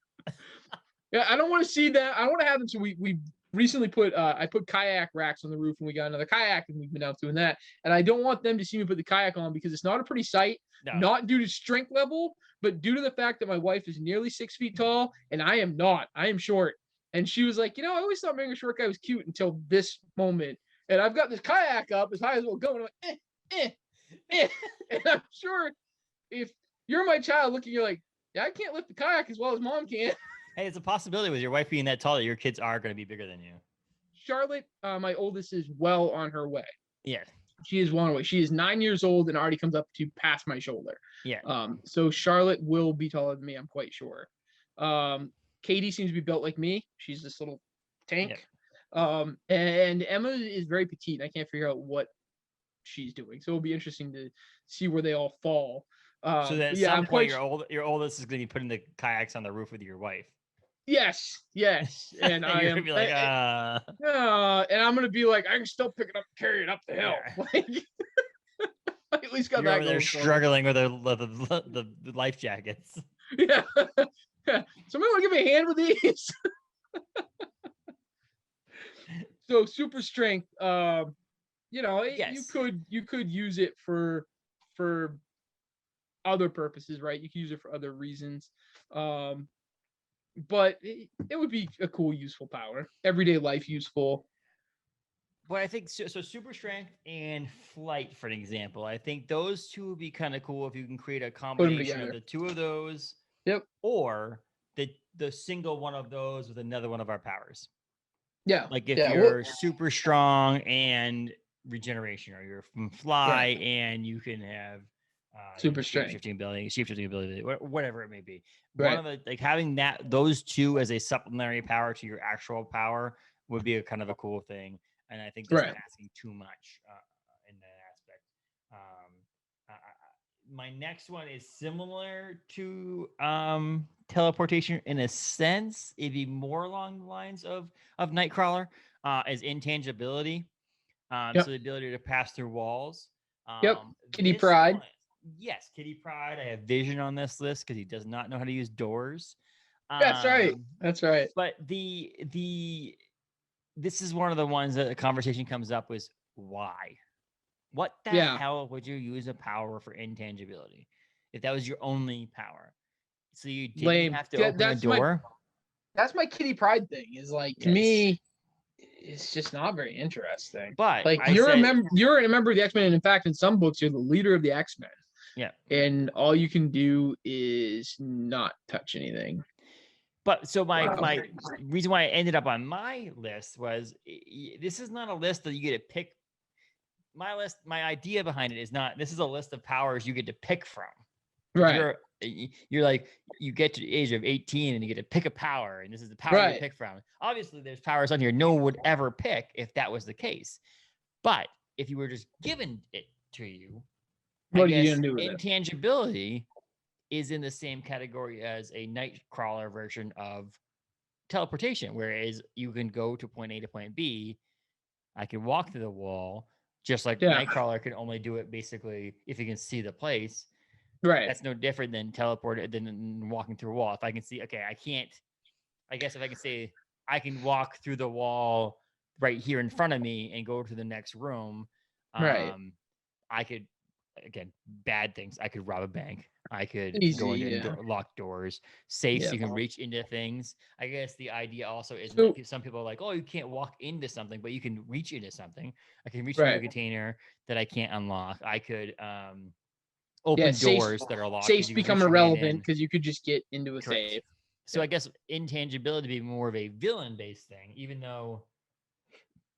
Speaker 2: Yeah. I don't want to see that. I want to have them. So we recently I put kayak racks on the roof and we got another kayak and we've been out doing that. And I don't want them to see me put the kayak on because it's not a pretty sight, not due to strength level, but due to the fact that my wife is nearly 6 feet tall and I am not. I am short. And she was like, I always thought being a short guy was cute until this moment. And I've got this kayak up as high as we'll go. And I'm like, And I'm sure if you're my child looking, you're like, yeah, I can't lift the kayak as well as mom can.
Speaker 1: Hey, it's a possibility with your wife being that tall that your kids are going to be bigger than you.
Speaker 2: Charlotte, my oldest, is well on her way.
Speaker 1: Yeah.
Speaker 2: She is well on her way. She is 9 years old and already comes up to past my shoulder.
Speaker 1: Yeah.
Speaker 2: So Charlotte will be taller than me, I'm quite sure. Katie seems to be built like me. She's this little tank. Yeah. And Emma is very petite. I can't figure out what she's doing. So it'll be interesting to see where they all fall.
Speaker 1: So that at some point your oldest is going to be putting the kayaks on the roof with your wife.
Speaker 2: Yes. And I am
Speaker 1: be like,
Speaker 2: and I'm gonna be like, I can still pick it up and carry it up the hill. Yeah. I at least got
Speaker 1: You're
Speaker 2: that.
Speaker 1: Over there struggling with the life jackets.
Speaker 2: Yeah. Somebody want to give me a hand with these? So super strength, yes. you could use it for other purposes, right? You can use it for other reasons. But it would be a cool, useful power. Everyday life useful.
Speaker 1: But I think so super strength and flight, for an example. I think those two would be kind of cool if you can create a combination of the two of those.
Speaker 2: Yep.
Speaker 1: Or the single one of those with another one of our powers.
Speaker 2: Yeah.
Speaker 1: Like if you're super strong and regeneration, or you're from fly and you can have
Speaker 2: super strength,
Speaker 1: shifting ability, whatever it may be.
Speaker 2: Right.
Speaker 1: One of the having those two as a supplementary power to your actual power would be a kind of a cool thing. And I think that's asking too much in that aspect. my next one is similar to teleportation in a sense. It'd be more along the lines of Nightcrawler, as intangibility.
Speaker 2: Yep.
Speaker 1: So the ability to pass through walls.
Speaker 2: Yep. Kitty
Speaker 1: This
Speaker 2: Pryde.
Speaker 1: one- yes, Kitty Pryde. I have Vision on this list because he does not know how to use doors.
Speaker 2: That's right. That's right.
Speaker 1: But this is one of the ones that the conversation comes up was why? What the
Speaker 2: Yeah.
Speaker 1: hell would you use a power for intangibility if that was your only power? So you didn't
Speaker 2: Lame.
Speaker 1: have to
Speaker 2: Yeah,
Speaker 1: open a
Speaker 2: that's my-
Speaker 1: door.
Speaker 2: That's my Kitty Pryde thing. Is like to
Speaker 1: Yes.
Speaker 2: me, it's just not very interesting.
Speaker 1: But
Speaker 2: Like
Speaker 1: I
Speaker 2: you're a
Speaker 1: said-
Speaker 2: member, you're a member of the X-Men, and in fact, in some books, you're the leader of the X-Men.
Speaker 1: Yeah.
Speaker 2: And all you can do is not touch anything.
Speaker 1: But so my
Speaker 2: Wow.
Speaker 1: my reason why I ended up on my list was this is not a list that you get to pick. My list, my idea behind it is not. This is a list of powers you get to pick from.
Speaker 2: Right.
Speaker 1: You're like you get to the age of 18 and you get to pick a power, and this is the power you
Speaker 2: Right.
Speaker 1: pick from. Obviously, there's powers on here no one would ever pick if that was the case. But if you were just given it to you,
Speaker 2: What are
Speaker 1: I
Speaker 2: you
Speaker 1: guess
Speaker 2: gonna do with it?
Speaker 1: intangibility is in the same category as a Nightcrawler version of teleportation, whereas you can go to point A to point B. I can walk through the wall, just like
Speaker 2: Yeah.
Speaker 1: Nightcrawler can only do it basically if he can see the place.
Speaker 2: Right.
Speaker 1: That's no different than than walking through a wall. If I can see, okay, I can't. I guess if I can say I can walk through the wall right here in front of me and go to the next room,
Speaker 2: Right.
Speaker 1: I could, again, bad things. I could rob a bank. I could go
Speaker 2: Easy,
Speaker 1: into
Speaker 2: yeah.
Speaker 1: locked doors, safes.
Speaker 2: Yeah.
Speaker 1: You can reach into things. I guess the idea also is
Speaker 2: So-
Speaker 1: some people are like, oh, you can't walk into something, but you can reach into something. I can reach into a
Speaker 2: Right.
Speaker 1: container that I can't unlock. I could open
Speaker 2: Yeah, safes-
Speaker 1: doors that are locked.
Speaker 2: Safes
Speaker 1: you can
Speaker 2: become
Speaker 1: reach your hand
Speaker 2: irrelevant
Speaker 1: in.
Speaker 2: because you could just get into a
Speaker 1: Correct.
Speaker 2: safe.
Speaker 1: So I guess intangibility be more of a villain-based thing, even though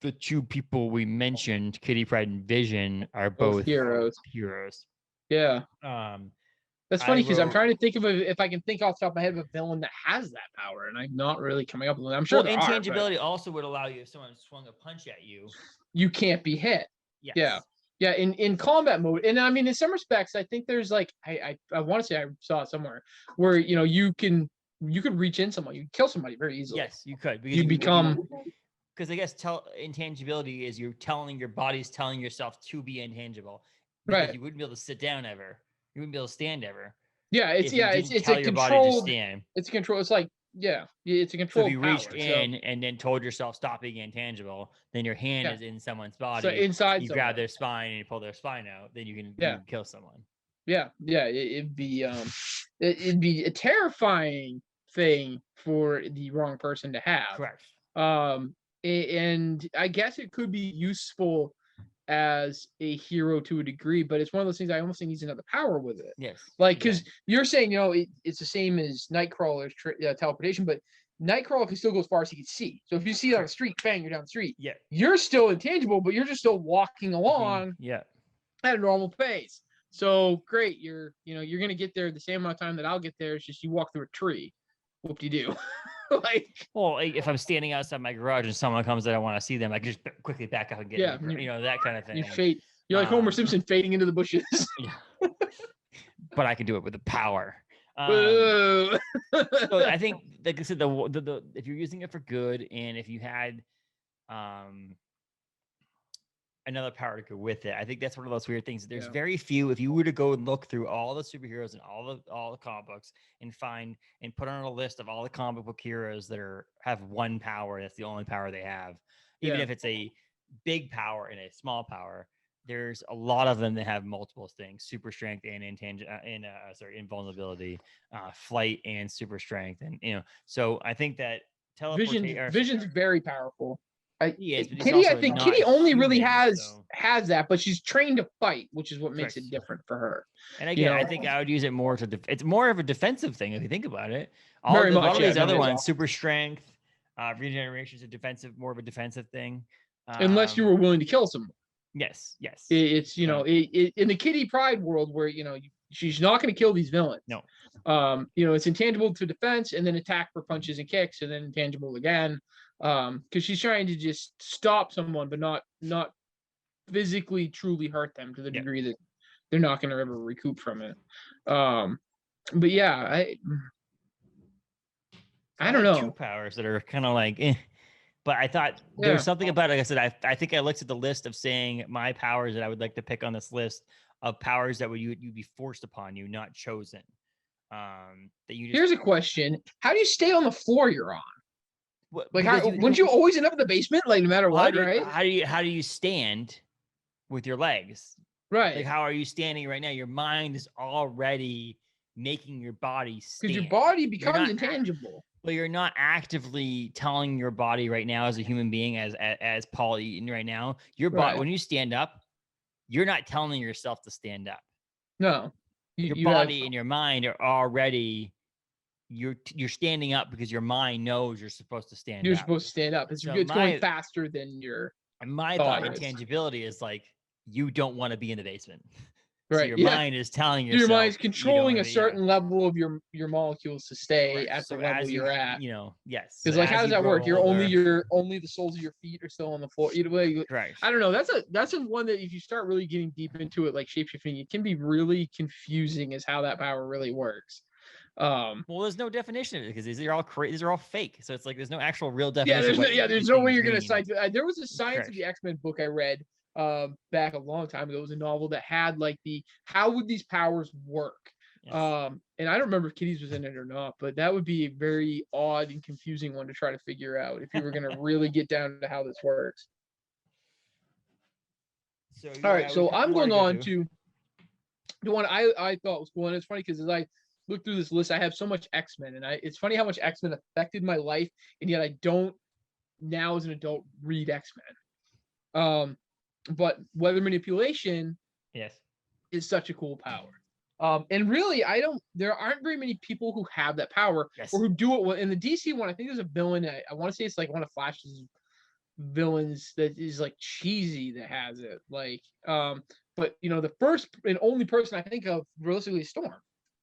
Speaker 1: the two people we mentioned, Kitty Pryde and Vision, are both
Speaker 2: heroes.
Speaker 1: Heroes.
Speaker 2: Yeah. That's
Speaker 1: I
Speaker 2: funny because I'm
Speaker 1: wrote-
Speaker 2: trying to think of if I can think off the top of my head of a villain that has that power, and I'm not really coming up with one. I'm sure
Speaker 1: Well,
Speaker 2: there are, but
Speaker 1: intangibility also would allow you if someone swung a punch at you.
Speaker 2: you can't be hit.
Speaker 1: Yes.
Speaker 2: Yeah. Yeah, in combat mode, and I mean, in some respects, I think there's like I want to say I saw it somewhere where you could reach in someone, you could kill somebody very easily.
Speaker 1: Yes, you could.
Speaker 2: You become
Speaker 1: because I guess intangibility is you're telling your body's telling yourself to be intangible.
Speaker 2: Right.
Speaker 1: Because you wouldn't be able to sit down ever. You wouldn't be able to stand ever.
Speaker 2: yeah, it's
Speaker 1: if you didn't
Speaker 2: it's
Speaker 1: tell
Speaker 2: a
Speaker 1: your body to
Speaker 2: controlled.
Speaker 1: stand.
Speaker 2: It's a control. It's like it's a
Speaker 1: So
Speaker 2: controlled
Speaker 1: if you
Speaker 2: power.
Speaker 1: reached in and then told yourself stop being intangible, then your hand
Speaker 2: Yeah.
Speaker 1: is in someone's body.
Speaker 2: So inside,
Speaker 1: you
Speaker 2: someone.
Speaker 1: grab their spine and you pull their spine out, then you can kill someone.
Speaker 2: Yeah, it'd be it'd be a terrifying thing for the wrong person to have.
Speaker 1: Correct.
Speaker 2: And I guess it could be useful as a hero to a degree, but it's one of those things I almost think needs another power with it.
Speaker 1: Yes.
Speaker 2: Like, because you're saying, it's the same as Nightcrawler's teleportation, but Nightcrawler can still go as far as he can see. So if you see it on the street, bang, you're down the street.
Speaker 1: Yeah.
Speaker 2: You're still intangible, but you're just still walking along
Speaker 1: Yeah.
Speaker 2: at a normal pace. So great, you're gonna get there the same amount of time that I'll get there. It's just you walk through a tree. Whoop-de-doo. Like,
Speaker 1: well, if I'm standing outside my garage and someone comes that I want to see them, I can just quickly back up and get that kind of thing.
Speaker 2: you fade. You're like Homer Simpson fading into the bushes.
Speaker 1: Yeah. But I can do it with the power.
Speaker 2: Whoa.
Speaker 1: So I think, like I said, the if you're using it for good, and if you had another power to go with it, I think that's one of those weird things. There's very few. If you were to go and look through all the superheroes and all the comic books and find and put on a list of all the comic book heroes that have one power, that's the only power they have, even if it's a big power and a small power. There's a lot of them that have multiple things: super strength and invulnerability, flight and super strength, and So I think that
Speaker 2: Vision's very powerful.
Speaker 1: Kitty,
Speaker 2: I think Kitty only really
Speaker 1: human,
Speaker 2: has that, but she's trained to fight, which is what makes it different for her.
Speaker 1: And again, I think I would use it more it's more of a defensive thing if you think about it. A lot of these other ones, super strength, regeneration is more of a defensive thing.
Speaker 2: Unless you were willing to kill someone.
Speaker 1: Yes.
Speaker 2: It's in the Kitty Pryde world where she's not going to kill these villains.
Speaker 1: No.
Speaker 2: It's intangible to defense and then attack for punches and kicks and then intangible again. Because she's trying to just stop someone, but not physically truly hurt them to the degree they're not going to ever recoup from it. But yeah, I don't know.
Speaker 1: Two powers that are kind of like, but I thought
Speaker 2: Yeah.
Speaker 1: there's something about it. Like I said, I think I looked at the list of saying my powers that I would like to pick on this list of powers that would you'd be forced upon you, not chosen. That you just,
Speaker 2: Here's a question: how do you stay on the floor you're on? Like,
Speaker 1: because
Speaker 2: wouldn't you always end up in the basement, like no matter what, right?
Speaker 1: How do you stand with your legs?
Speaker 2: Right.
Speaker 1: Like, how are you standing right now? Your mind is already making your body stand.
Speaker 2: Because your body becomes intangible.
Speaker 1: But you're not actively telling your body right now as a human being, as Paul Eaton right now, your body, when you stand up, you're not telling yourself to stand up.
Speaker 2: No.
Speaker 1: Your body and your mind are already, you're standing up because your mind knows you're supposed to stand up.
Speaker 2: You're supposed to stand up. It's going faster than your
Speaker 1: my thought intangibility is like, you don't want to be in the basement.
Speaker 2: Right.
Speaker 1: So your mind is telling yourself.
Speaker 2: Your mind is controlling a certain level of your molecules to stay at the level you're at.
Speaker 1: Yes.
Speaker 2: Because like, how does that work? Only the soles of your feet are still on the floor. Either way,
Speaker 1: correct.
Speaker 2: I don't know. That's a one that if you start really getting deep into it, like shapeshifting, it can be really confusing as how that power really works.
Speaker 1: Well, there's no definition of it because these are all fake. So it's like there's no actual real definition.
Speaker 2: There's no way you're gonna cite. There was a Science of the X-Men book I read back a long time ago. It was a novel that had like how would these powers work? Yes. And I don't remember if Kitty's was in it or not, but that would be a very odd and confusing one to try to figure out if you were gonna really get down to how this works. So all right, so I'm going on to the one I thought was cool, and it's funny because as I look through this list, I have so much X-Men, and it's funny how much X-Men affected my life, and yet I don't now as an adult read X-Men. But weather manipulation, is such a cool power. And really, there aren't very many people who have that power or who do it well. In the DC one, I think there's a villain. I want to say it's like one of Flash's villains that is like cheesy that has it. Like, but the first and only person I think of realistically is Storm.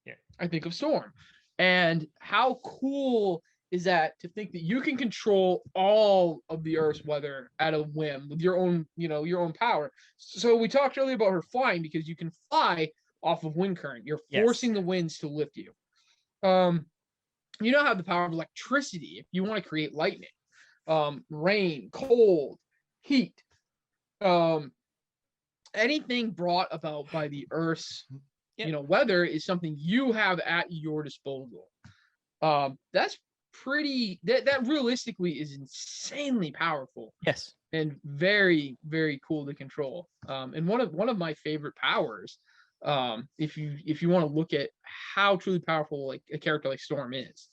Speaker 2: Yeah, I think of Storm, and how cool is that to think that you can control all of the Earth's weather at a whim with your own, your own power. So we talked earlier about her flying because you can fly off of wind current. You're forcing the winds to lift you. You now have the power of electricity if you want to create lightning, rain, cold, heat, anything brought about by the Earth's weather is something you have at your disposal. That's pretty that realistically is insanely powerful.
Speaker 1: Yes.
Speaker 2: And very, very cool to control. And one of my favorite powers, if you want to look at how truly powerful like a character like Storm is.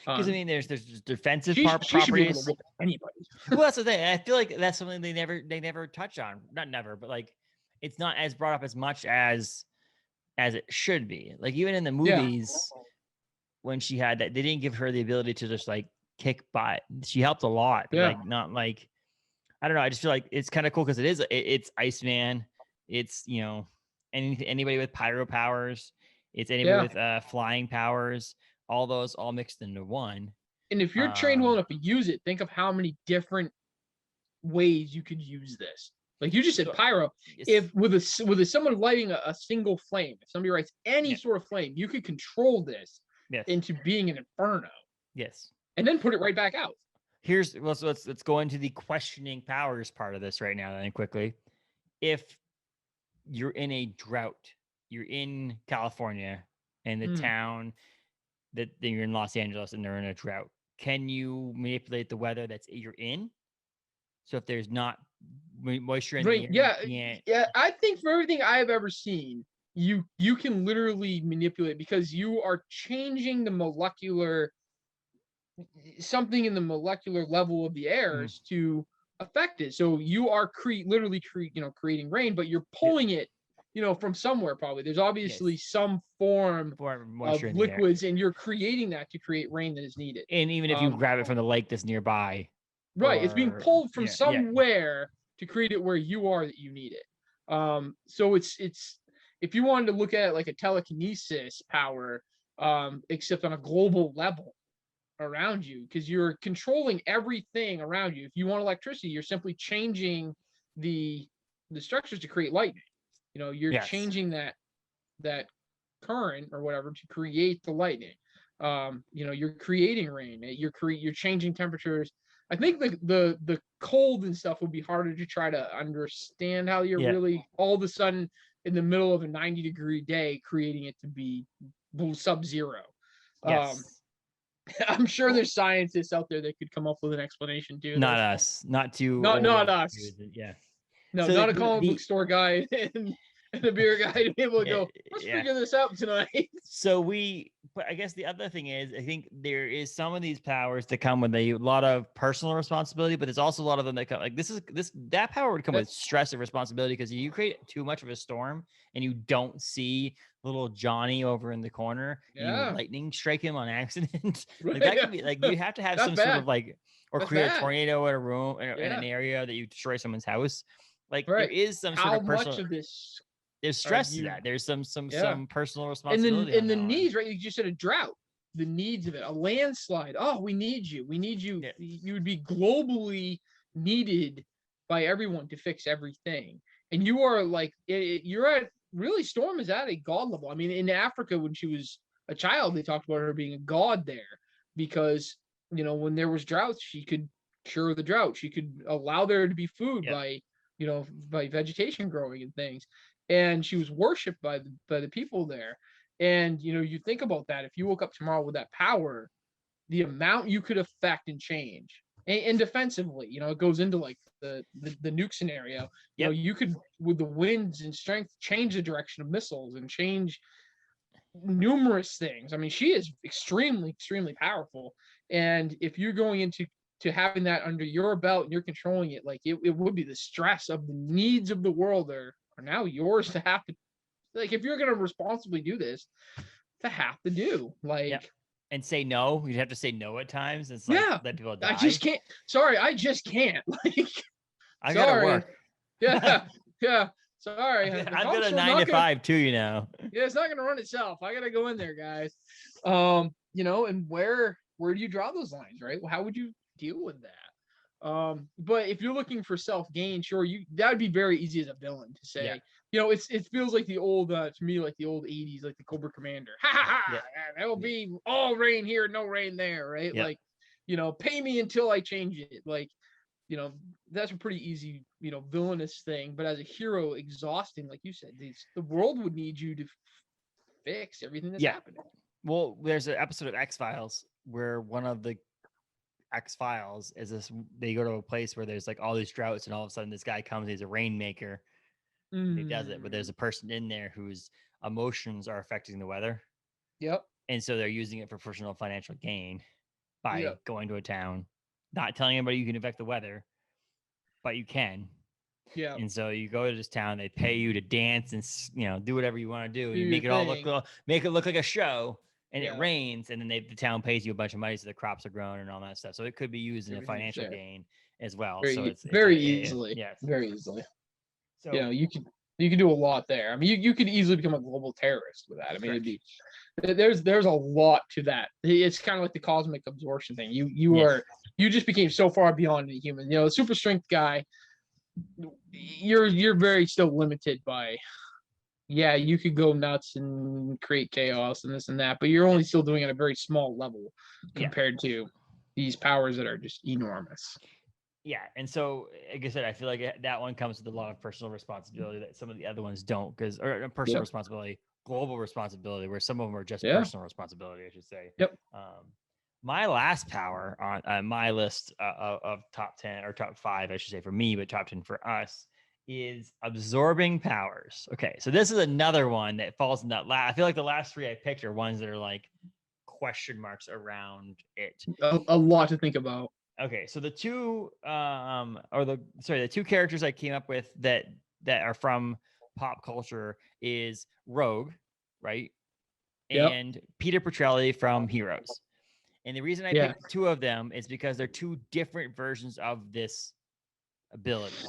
Speaker 1: Because there's defensive properties.
Speaker 2: Should be able to look at anybody.
Speaker 1: Well, that's the thing. I feel like that's something they never touch on. Not never, but like it's not as brought up as much as it should be. Like even in the movies, when she had that, they didn't give her the ability to just like kick butt. She helped a lot. But like not like, I don't know. I just feel like it's kind of cool because it's Iceman. It's anybody with pyro powers. It's anybody with flying powers. All those all mixed into one. And if you're trained well enough to use it, think of how many different ways you could use this. Like you just said, pyro. If with someone lighting a single flame, if somebody writes any sort of flame, you could control this into being an inferno. Yes. And then put it right back out. So let's go into the questioning powers part of this right now then quickly. If you're in a drought, you're in California and the town that you're in Los Angeles and they're in a drought, can you manipulate the weather you're in? So if there's not moisture in the air, I think for everything I've ever seen, you can literally manipulate because you are changing something in the molecular level of the airs to affect it. So you are literally creating rain, but you're pulling it from somewhere probably. There's obviously some form of liquids, and you're creating that to create rain that is needed. And even if you grab it from the lake that's nearby. Right, it's being pulled from somewhere to create it where you are that you need it. So it's if you wanted to look at it like a telekinesis power, except on a global level around you, because you're controlling everything around you. If you want electricity, you're simply changing the structures to create lightning.
Speaker 2: You're
Speaker 1: Yes.
Speaker 2: changing that current or whatever to create the lightning. You're creating rain. You're changing temperatures. I think the cold and stuff would be harder to try to understand how you're really all of a sudden in the middle of a 90-degree day creating it to be sub-zero.
Speaker 1: Yes.
Speaker 2: I'm sure there's scientists out there that could come up with an explanation too.
Speaker 1: Not us. Not too.
Speaker 2: Not us.
Speaker 1: Yeah.
Speaker 2: No,
Speaker 1: So
Speaker 2: not a comic book store guy and a beer guy to be able to go, let's figure this out tonight.
Speaker 1: So but I guess the other thing is, I think there is some of these powers that come with a lot of personal responsibility, but there's also a lot of them that come like that power would come with stress and responsibility, because if you create too much of a storm and you don't see little Johnny over in the corner, and you lightning strike him on accident. Like that could be like, you have to have some sort of like, or create a tornado in a room in an area that you destroy someone's house. Like there is some sort of personal.
Speaker 2: Much of this?
Speaker 1: There's stress to that. There's some personal responsibility.
Speaker 2: And the needs, right? You just said a drought. The needs of it, a landslide. Oh, we need you. We need you. Yeah. You would be globally needed by everyone to fix everything. And you are like, you're at really, Storm is at a god level. I mean, in Africa, when she was a child, they talked about her being a god there because, when there was droughts, she could cure the drought. She could allow there to be food by vegetation growing and things. And she was worshipped by the people there. And, you think about that. If you woke up tomorrow with that power, the amount you could affect and change. And defensively, it goes into like the nuke scenario. You could, with the winds and strength, change the direction of missiles and change numerous things. I mean, she is extremely, extremely powerful. And if you're going into having that under your belt and you're controlling it, like it would be the stress of the needs of the world are now yours to have to, like, if you're going to responsibly do this, to have to do, like,
Speaker 1: and say no. You'd have to say no at times. It's like, let people die.
Speaker 2: I just can't. Sorry, I just can't. Like,
Speaker 1: I gotta work.
Speaker 2: Yeah. Sorry,
Speaker 1: I've got a 9 to 5 too. Yeah,
Speaker 2: it's not gonna run itself. I gotta go in there, guys. And where do you draw those lines, right? Well, how would you deal with that? But if you're looking for self-gain, sure, that would be very easy as a villain to say. It feels like the old to me, like the old 80s, like the Cobra Commander. That will be all rain here, no rain there, right? Like, pay me until I change it. Like, that's a pretty easy, villainous thing. But as a hero, exhausting, like you said, the world would need you to fix everything that's happening.
Speaker 1: Well, there's an episode of X-Files where one of the X-Files is this, they go to a place where there's like all these droughts, and all of a sudden this guy comes, he's a rainmaker. He does it, but there's a person in there whose emotions are affecting the weather.
Speaker 2: Yep.
Speaker 1: And so they're using it for personal financial gain by going to a town, not telling anybody you can affect the weather, but you can. Yeah. And so you go to this town, they pay you to dance and do whatever you want to do. You make it all look like a show. And it rains, and then the town pays you a bunch of money, so the crops are grown and all that stuff. So it could be used in a financial gain as well. It's
Speaker 2: very easily. So you can do a lot there. I mean, you could easily become a global terrorist with that. I mean, there's a lot to that. It's kind of like the cosmic absorption thing. You just became so far beyond the human. The super strength guy, you're very still limited by. Yeah, you could go nuts and create chaos and this and that, but you're only still doing it at a very small level compared to these powers that are just enormous.
Speaker 1: Yeah, and so, like I said, I feel like that one comes with a lot of personal responsibility that some of the other ones don't, or personal responsibility, global responsibility, where some of them are just personal responsibility, I should say.
Speaker 2: Yep.
Speaker 1: My last power on my list of top 10 or top 5, I should say, for me, but top 10 for us, is absorbing powers. Okay, so this is another one that falls in that I feel like the last 3 I picked are ones that are like question marks around it.
Speaker 2: A lot to think about.
Speaker 1: Okay, so the two the two characters I came up with that are from pop culture is Rogue, right? And Peter Petrelli from Heroes. And the reason I picked 2 of them is because they're 2 different versions of this ability.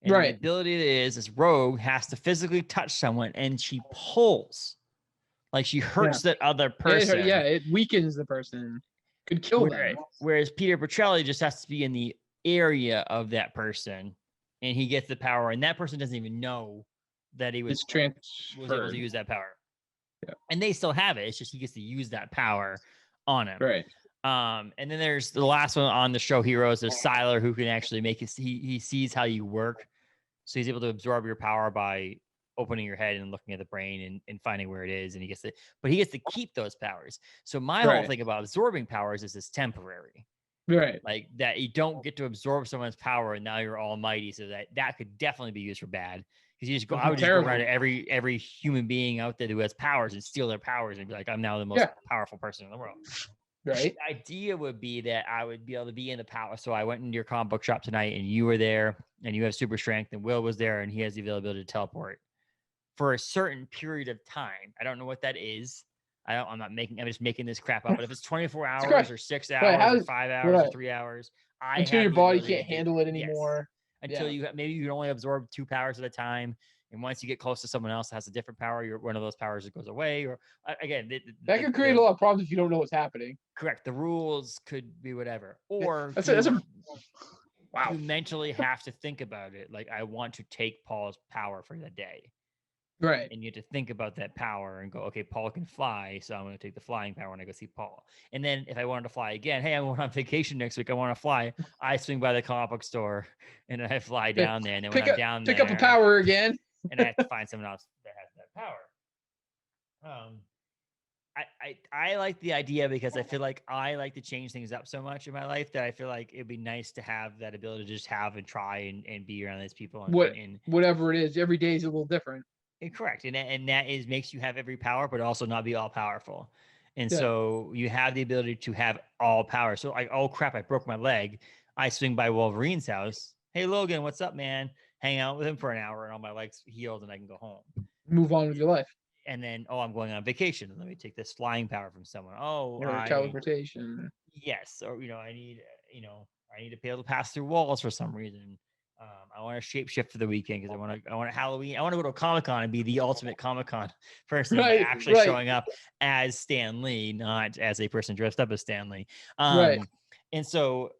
Speaker 1: And the ability is Rogue has to physically touch someone, and she pulls, like she hurts that other person.
Speaker 2: It weakens the person, could kill them.
Speaker 1: Whereas Peter Petrelli just has to be in the area of that person, and he gets the power, and that person doesn't even know that he was
Speaker 2: It's transferred.
Speaker 1: able to use that power.
Speaker 2: Yeah.
Speaker 1: And they still have it. It's just he gets to use that power on him.
Speaker 2: Right.
Speaker 1: And then there's the last one on the show, Heroes. There's Siler, who can actually make it. He sees how you work, so he's able to absorb your power by opening your head and looking at the brain and finding where it is. And he gets to keep those powers. So my whole thing about absorbing powers is it's temporary.
Speaker 2: Right.
Speaker 1: Like that you don't get to absorb someone's power and now you're almighty. So that could definitely be used for bad. Because you just go, I would just go around to every human being out there who has powers and steal their powers and be like, I'm now the most powerful person in the world.
Speaker 2: Right.
Speaker 1: The idea would be that I would be able to be in the power. So I went into your comic book shop tonight and you were there and you have super strength and Will was there and he has the availability to teleport for a certain period of time. I don't know what that is. I'm just making this crap up. But if it's 24 hours or 6 hours or 5 hours or 3 hours,
Speaker 2: until your body can't handle it anymore.
Speaker 1: Until you maybe you can only absorb 2 powers at a time. And once you get close to someone else that has a different power, one of those powers that goes away. Or again,
Speaker 2: that could create a lot of problems if you don't know what's happening.
Speaker 1: Correct. The rules could be whatever. Or
Speaker 2: wow.
Speaker 1: You mentally have to think about it. Like, I want to take Paul's power for the day.
Speaker 2: Right.
Speaker 1: And you have to think about that power and go, okay, Paul can fly, so I'm going to take the flying power when I go see Paul. And then if I wanted to fly again, hey, I'm going on vacation next week, I want to fly. I swing by the comic book store and I fly down there. And then when I'm down there,
Speaker 2: pick up a power again.
Speaker 1: And I have to find someone else that has that power. I like the idea because I feel like I like to change things up so much in my life that I feel like it'd be nice to have that ability to just have and try and be around these people.
Speaker 2: Whatever it is, every day is a little different.
Speaker 1: Correct. And that makes you have every power, but also not be all powerful. And so you have the ability to have all power. So like, oh crap, I broke my leg. I swing by Wolverine's house. Hey, Logan, what's up, man? Hang out with him for an hour and all my legs healed and I can go home.
Speaker 2: Move on with your life.
Speaker 1: And then, I'm going on vacation. Let me take this flying power from someone.
Speaker 2: Teleportation.
Speaker 1: Yes. Or, I need to be able to pass through walls for some reason. I want to shapeshift for the weekend because I want to Halloween. I want to go to a Comic-Con and be the ultimate Comic-Con person, actually showing up as Stan Lee, not as a person dressed up as Stan Lee. And so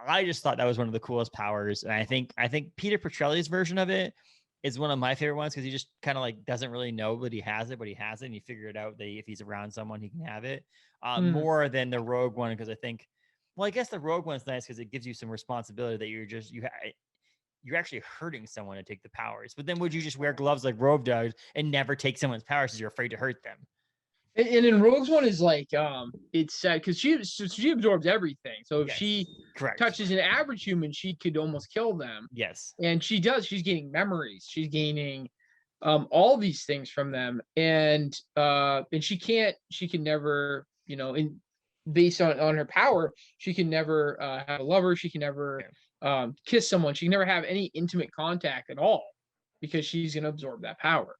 Speaker 1: I just thought that was one of the coolest powers. And I think Peter Petrelli's version of it is one of my favorite ones because he just kind of like doesn't really know that he has it, but he has it. And you figure it out that if he's around someone, he can have it more than the Rogue one. Because I guess the Rogue one's nice because it gives you some responsibility that you're actually hurting someone to take the powers. But then would you just wear gloves like Rogue does and never take someone's powers because you're afraid to hurt them?
Speaker 2: And in Rogue's one is like, it's sad because she absorbs everything. So if she touches an average human, she could almost kill them.
Speaker 1: Yes.
Speaker 2: And she does. She's gaining memories. She's gaining all these things from them. And she can never, based on her power, she can never have a lover. She can never kiss someone. She can never have any intimate contact at all because she's going to absorb that power.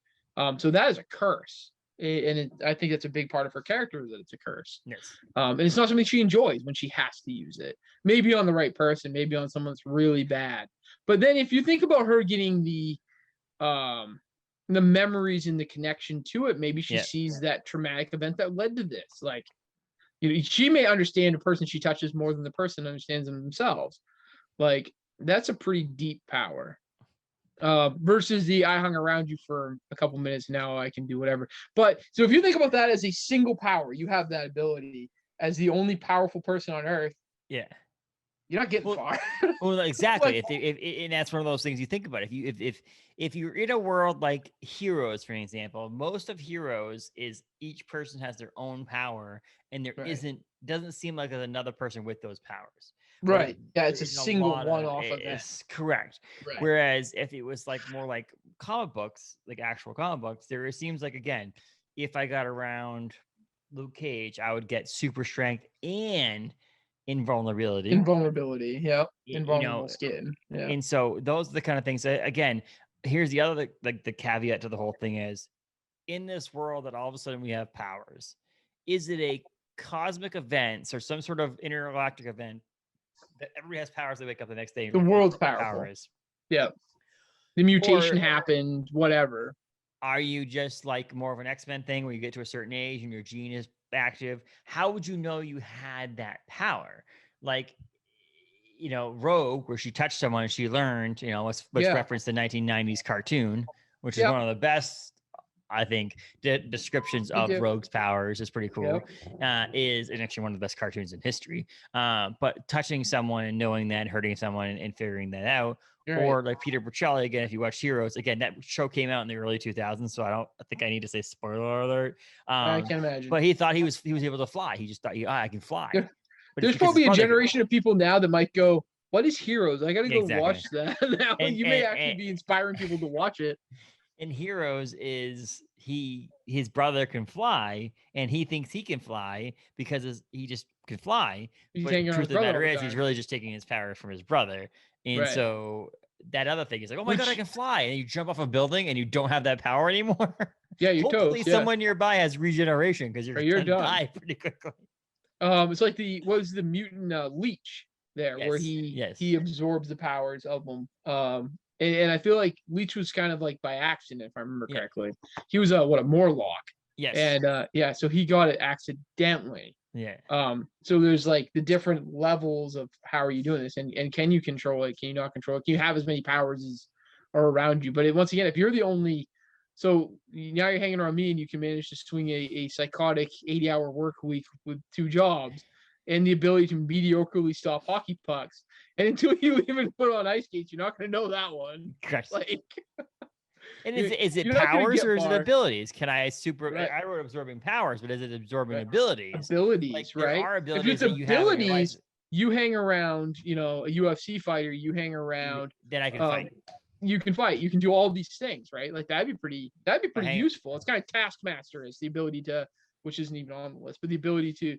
Speaker 2: So that is a curse. And I think that's a big part of her character, that it's a curse.
Speaker 1: Yes.
Speaker 2: And it's not something she enjoys when she has to use it. Maybe on the right person, maybe on someone that's really bad. But then if you think about her getting the memories and the connection to it, maybe she sees that traumatic event that led to this. Like, she may understand a person she touches more than the person understands them themselves. Like, that's a pretty deep power. Versus I hung around you for a couple minutes, now I can do whatever. But so if you think about that as a single power, you have that ability as the only powerful person on Earth.
Speaker 1: Yeah,
Speaker 2: you're not getting far.
Speaker 1: Well, exactly. And that's one of those things you think about. If you're in a world like Heroes, for example, most of Heroes is each person has their own power, and there doesn't seem like there's another person with those powers.
Speaker 2: Right. Yeah, it's a single one-off event.
Speaker 1: Correct. Right. Whereas if it was like more like comic books, like actual comic books, it seems like, again, if I got around Luke Cage, I would get super strength and invulnerability.
Speaker 2: Yep. Invulnerable skin. Yeah.
Speaker 1: And so those are the kind of things that, again, here's the other, like the caveat to the whole thing is, in this world that all of a sudden we have powers, is it a cosmic event or some sort of intergalactic event that everybody has powers, they wake up the next day?
Speaker 2: The world's powerful.
Speaker 1: Power is.
Speaker 2: Yeah. The mutation happened, whatever.
Speaker 1: Are you just like more of an X-Men thing where you get to a certain age and your gene is active? How would you know you had that power? Like, Rogue, where she touched someone and she learned, let's reference the 1990s cartoon which is one of the best, I think, descriptions of Rogue's powers. Is pretty cool. Is actually one of the best cartoons in history. But touching someone and knowing that, hurting someone and figuring that out. Or like Peter Bocelli, again, if you watch Heroes, again, that show came out in the early 2000s, so I think I need to say spoiler alert.
Speaker 2: I can't imagine.
Speaker 1: But he thought he was able to fly. He just thought, I can fly.
Speaker 2: But there's probably a generation of people now that might go, what is Heroes? I got to go watch that. Now you may actually be inspiring people to watch it.
Speaker 1: And Heroes is his brother can fly, and he thinks he can fly because he just can fly. But the truth of the matter is, he's really just taking his power from his brother. And so that other thing is like, oh my God, I can fly. And you jump off a building and you don't have that power anymore.
Speaker 2: Yeah, you
Speaker 1: hopefully someone nearby has regeneration because you're gonna die pretty quickly.
Speaker 2: It's like what was the mutant Leech there, where he absorbs the powers of them. And I feel like Leech was kind of like by accident, if I remember correctly. He was a Morlock.
Speaker 1: Yes.
Speaker 2: And so he got it accidentally.
Speaker 1: Yeah.
Speaker 2: So there's like the different levels of how are you doing this, and can you control it? Can you not control it? Can you have as many powers as are around you? But once again, if you're the only, so now you're hanging around me and you can manage to swing a psychotic 80-hour work week with 2 jobs and the ability to mediocrely stop hockey pucks. And until you even put on ice skates, you're not going to know that one.
Speaker 1: Correct.
Speaker 2: Like,
Speaker 1: and is it powers or is it abilities? Can I I wrote absorbing powers, but is it absorbing abilities?
Speaker 2: Abilities,
Speaker 1: like,
Speaker 2: right?
Speaker 1: There are abilities
Speaker 2: if it's abilities, you hang around, a UFC fighter, you hang around.
Speaker 1: Then I can fight.
Speaker 2: You can fight. You can do all these things, right? Like that'd be pretty useful. It's kind of Taskmaster is the ability to, which isn't even on the list, but the ability to,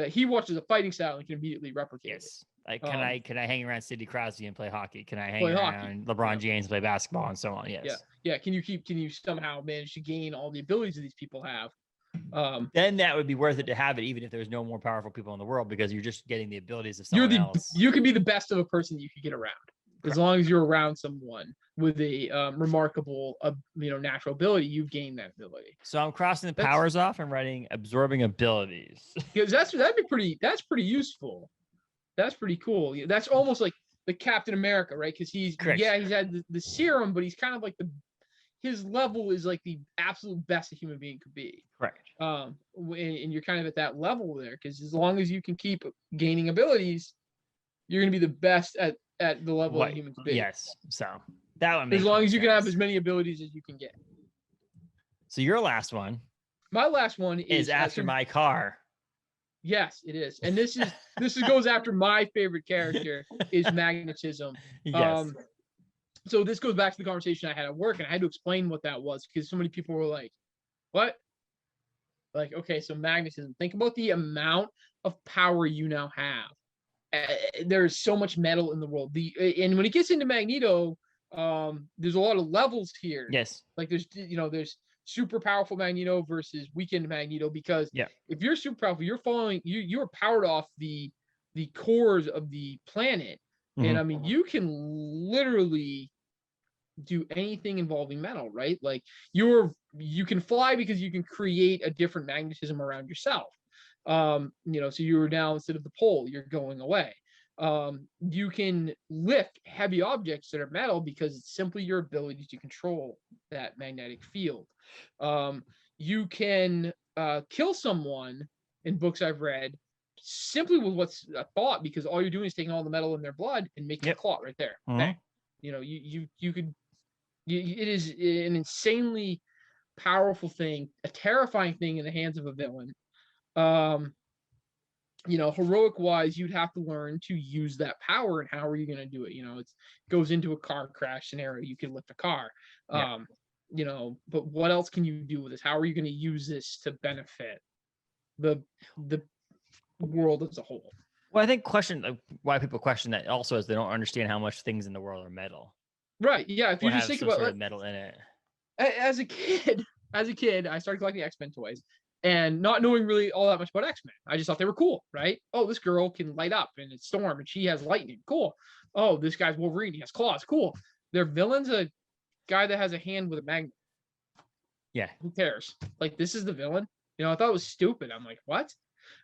Speaker 2: he watches a fighting style and can immediately replicate it.
Speaker 1: Like, can I hang around Sidney Crosby and play hockey? Can I hang around LeBron James and play basketball and so on? Yes.
Speaker 2: Yeah. Can you somehow manage to gain all the abilities that these people have?
Speaker 1: Then that would be worth it to have it, even if there's no more powerful people in the world, because you're just getting the abilities of someone else.
Speaker 2: You can be the best of a person you could get around. As long as you're around someone with a remarkable, natural ability, you've gained that ability.
Speaker 1: So I'm crossing the powers off and writing absorbing abilities.
Speaker 2: Because that's pretty useful. That's pretty cool. That's almost like the Captain America, right? Because he's had the serum, but he's kind of like his level is like the absolute best a human being could be.
Speaker 1: Correct.
Speaker 2: And you're kind of at that level there, because as long as you can keep gaining abilities, you're going to be the best at the level a human could be.
Speaker 1: Yes. So that one makes
Speaker 2: as long as you can have as many abilities as you can get.
Speaker 1: So your last one.
Speaker 2: My last one is
Speaker 1: after my car.
Speaker 2: Yes, it is. And this goes after my favorite character is magnetism.
Speaker 1: Yes.
Speaker 2: So this goes back to the conversation I had at work, and I had to explain what that was because so many people were like, what? Like, okay, so magnetism. Think about the amount of power you now have. There's so much metal in the world. And when it gets into Magneto, there's a lot of levels here.
Speaker 1: Yes.
Speaker 2: Like there's super powerful Magneto versus weakened Magneto, because if you're super powerful, you're powered off the cores of the planet. Mm-hmm. And I mean, you can literally do anything involving metal, right? Like you can fly because you can create a different magnetism around yourself. So you're now, instead of the pole, you're going away. You can lift heavy objects that are metal because it's simply your ability to control that magnetic field. You can kill someone in books I've read simply with what's a thought, because all you're doing is taking all the metal in their blood and making a clot right there.
Speaker 1: Mm-hmm.
Speaker 2: Bang. You could. It is an insanely powerful thing, a terrifying thing in the hands of a villain. Heroic wise, you'd have to learn to use that power, and how are you going to do it? It goes into a car crash scenario. You can lift a car. But what else can you do with this? How are you going to use this to benefit the world as a whole?
Speaker 1: Well, I think why people question that also is they don't understand how much things in the world are metal.
Speaker 2: Right. Yeah. If you just think about
Speaker 1: metal in it.
Speaker 2: As a kid, I started collecting X-Men toys and not knowing really all that much about X-Men. I just thought they were cool, right? Oh, this girl can light up and it's Storm and she has lightning. Cool. Oh, this guy's Wolverine. He has claws. Cool. Their villain's a guy that has a hand with a magnet.
Speaker 1: Yeah.
Speaker 2: Who cares? Like, this is the villain. I thought it was stupid. I'm like, what?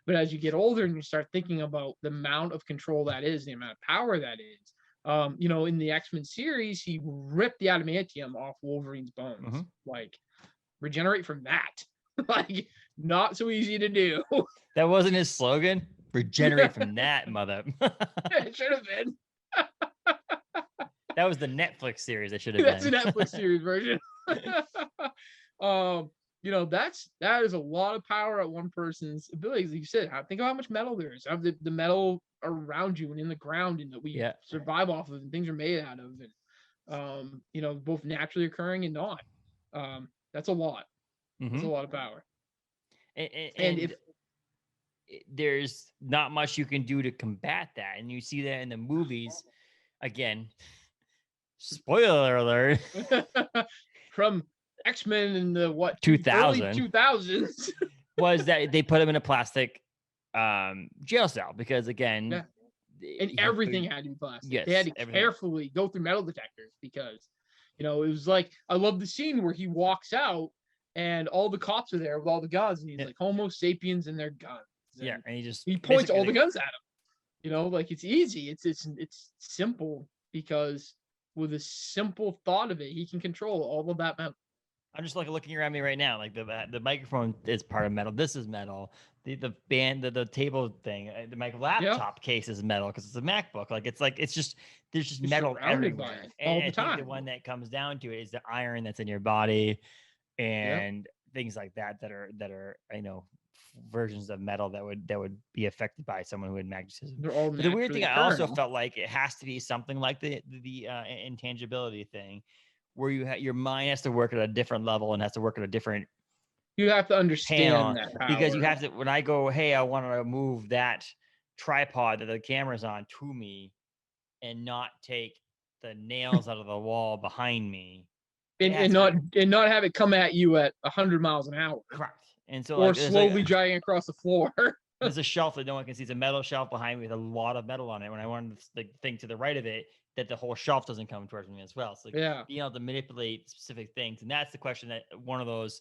Speaker 2: But as you get older and you start thinking about the amount of control that is, the amount of power that is, In the X-Men series, he ripped the adamantium off Wolverine's bones.
Speaker 1: Mhm.
Speaker 2: Like, regenerate from that. Like, not so easy to do.
Speaker 1: That wasn't his slogan. Regenerate from that, mother.
Speaker 2: It should have been.
Speaker 1: That was the Netflix series. It should have
Speaker 2: That's a
Speaker 1: been.
Speaker 2: Netflix series version. That is a lot of power at one person's abilities. Like you said, think of how much metal there is. Have the metal around you and in the ground, and that we survive off of, and things are made out of, and both naturally occurring and not. That's a lot. That's a lot of power.
Speaker 1: And if there's not much you can do to combat that, and you see that in the movies, again, spoiler alert,
Speaker 2: from X-Men in the
Speaker 1: 2000
Speaker 2: early 2000s,
Speaker 1: was that they put him in a plastic jail cell because, again,
Speaker 2: and everything had to be plastic.
Speaker 1: Yes,
Speaker 2: they had to carefully go through metal detectors because, it was like, I love the scene where he walks out and all the cops are there with all the guns, and he's like, Homo sapiens and their guns. And
Speaker 1: and
Speaker 2: he points all the guns at him. Like, it's easy. It's simple, because with a simple thought of it, he can control all of that metal.
Speaker 1: I'm just looking around me right now. Like, the microphone is part of metal. This is metal. The band, the table thing, my laptop case is metal because it's a MacBook. There's just metal everywhere.
Speaker 2: All
Speaker 1: the
Speaker 2: time.
Speaker 1: I think the one that comes down to it is the iron that's in your body, and things like that are versions of metal that would be affected by someone who had magnetism. But the weird thing, I also felt like it has to be something like the intangibility thing, where your mind has to work at a different level and has to work at a different.
Speaker 2: You have to understand that power.
Speaker 1: Because you have to. When I go, hey, I want to move that tripod that the camera's on to me, and not take the nails out of the wall behind me,
Speaker 2: and not have it come at you at 100 miles an hour.
Speaker 1: Correct. And so,
Speaker 2: or slowly dragging across the floor.
Speaker 1: There's a shelf that no one can see. It's a metal shelf behind me with a lot of metal on it. When I wanted the thing to the right of it, that the whole shelf doesn't come towards me as well. So being able to manipulate specific things. And that's the question, that one of those,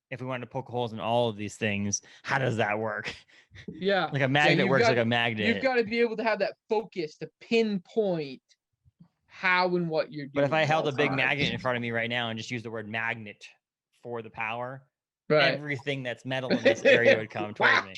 Speaker 1: if we wanted to poke holes in all of these things, how does that work?
Speaker 2: Yeah.
Speaker 1: Like a magnet works like a magnet.
Speaker 2: You've got to be able to have that focus to pinpoint how and what you're doing.
Speaker 1: But if I held a big magnet in front of me right now and just used the word magnet for the power, everything that's metal in this area would come towards me.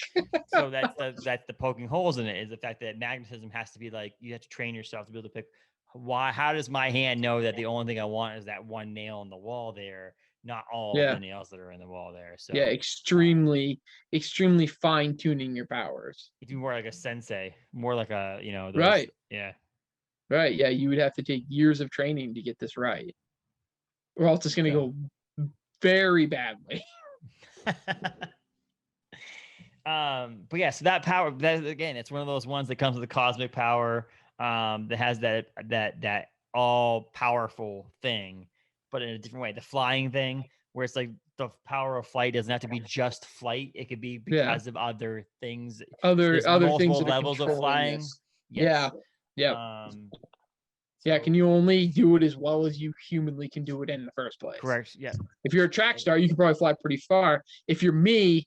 Speaker 1: So that's the poking holes in it, is the fact that magnetism has to be like, you have to train yourself to be able to pick how does my hand know that the only thing I want is that one nail in the wall there, not all of the nails that are in the wall there. So
Speaker 2: extremely fine tuning your powers.
Speaker 1: It'd be more like a sensei, more like a
Speaker 2: right.
Speaker 1: Yeah.
Speaker 2: Right. Yeah, you would have to take years of training to get this right, or else it's going to go very badly.
Speaker 1: But yeah, so that power, that again, it's one of those ones that comes with the cosmic power, that has that all powerful thing, but in a different way. The flying thing, where it's like the power of flight doesn't have to be just flight; it could be because of other things,
Speaker 2: other things,
Speaker 1: levels of flying.
Speaker 2: Yes. Can you only do it as well as you humanly can do it in the first place?
Speaker 1: Correct. Yeah.
Speaker 2: If you're a track star, you can probably fly pretty far. If you're me,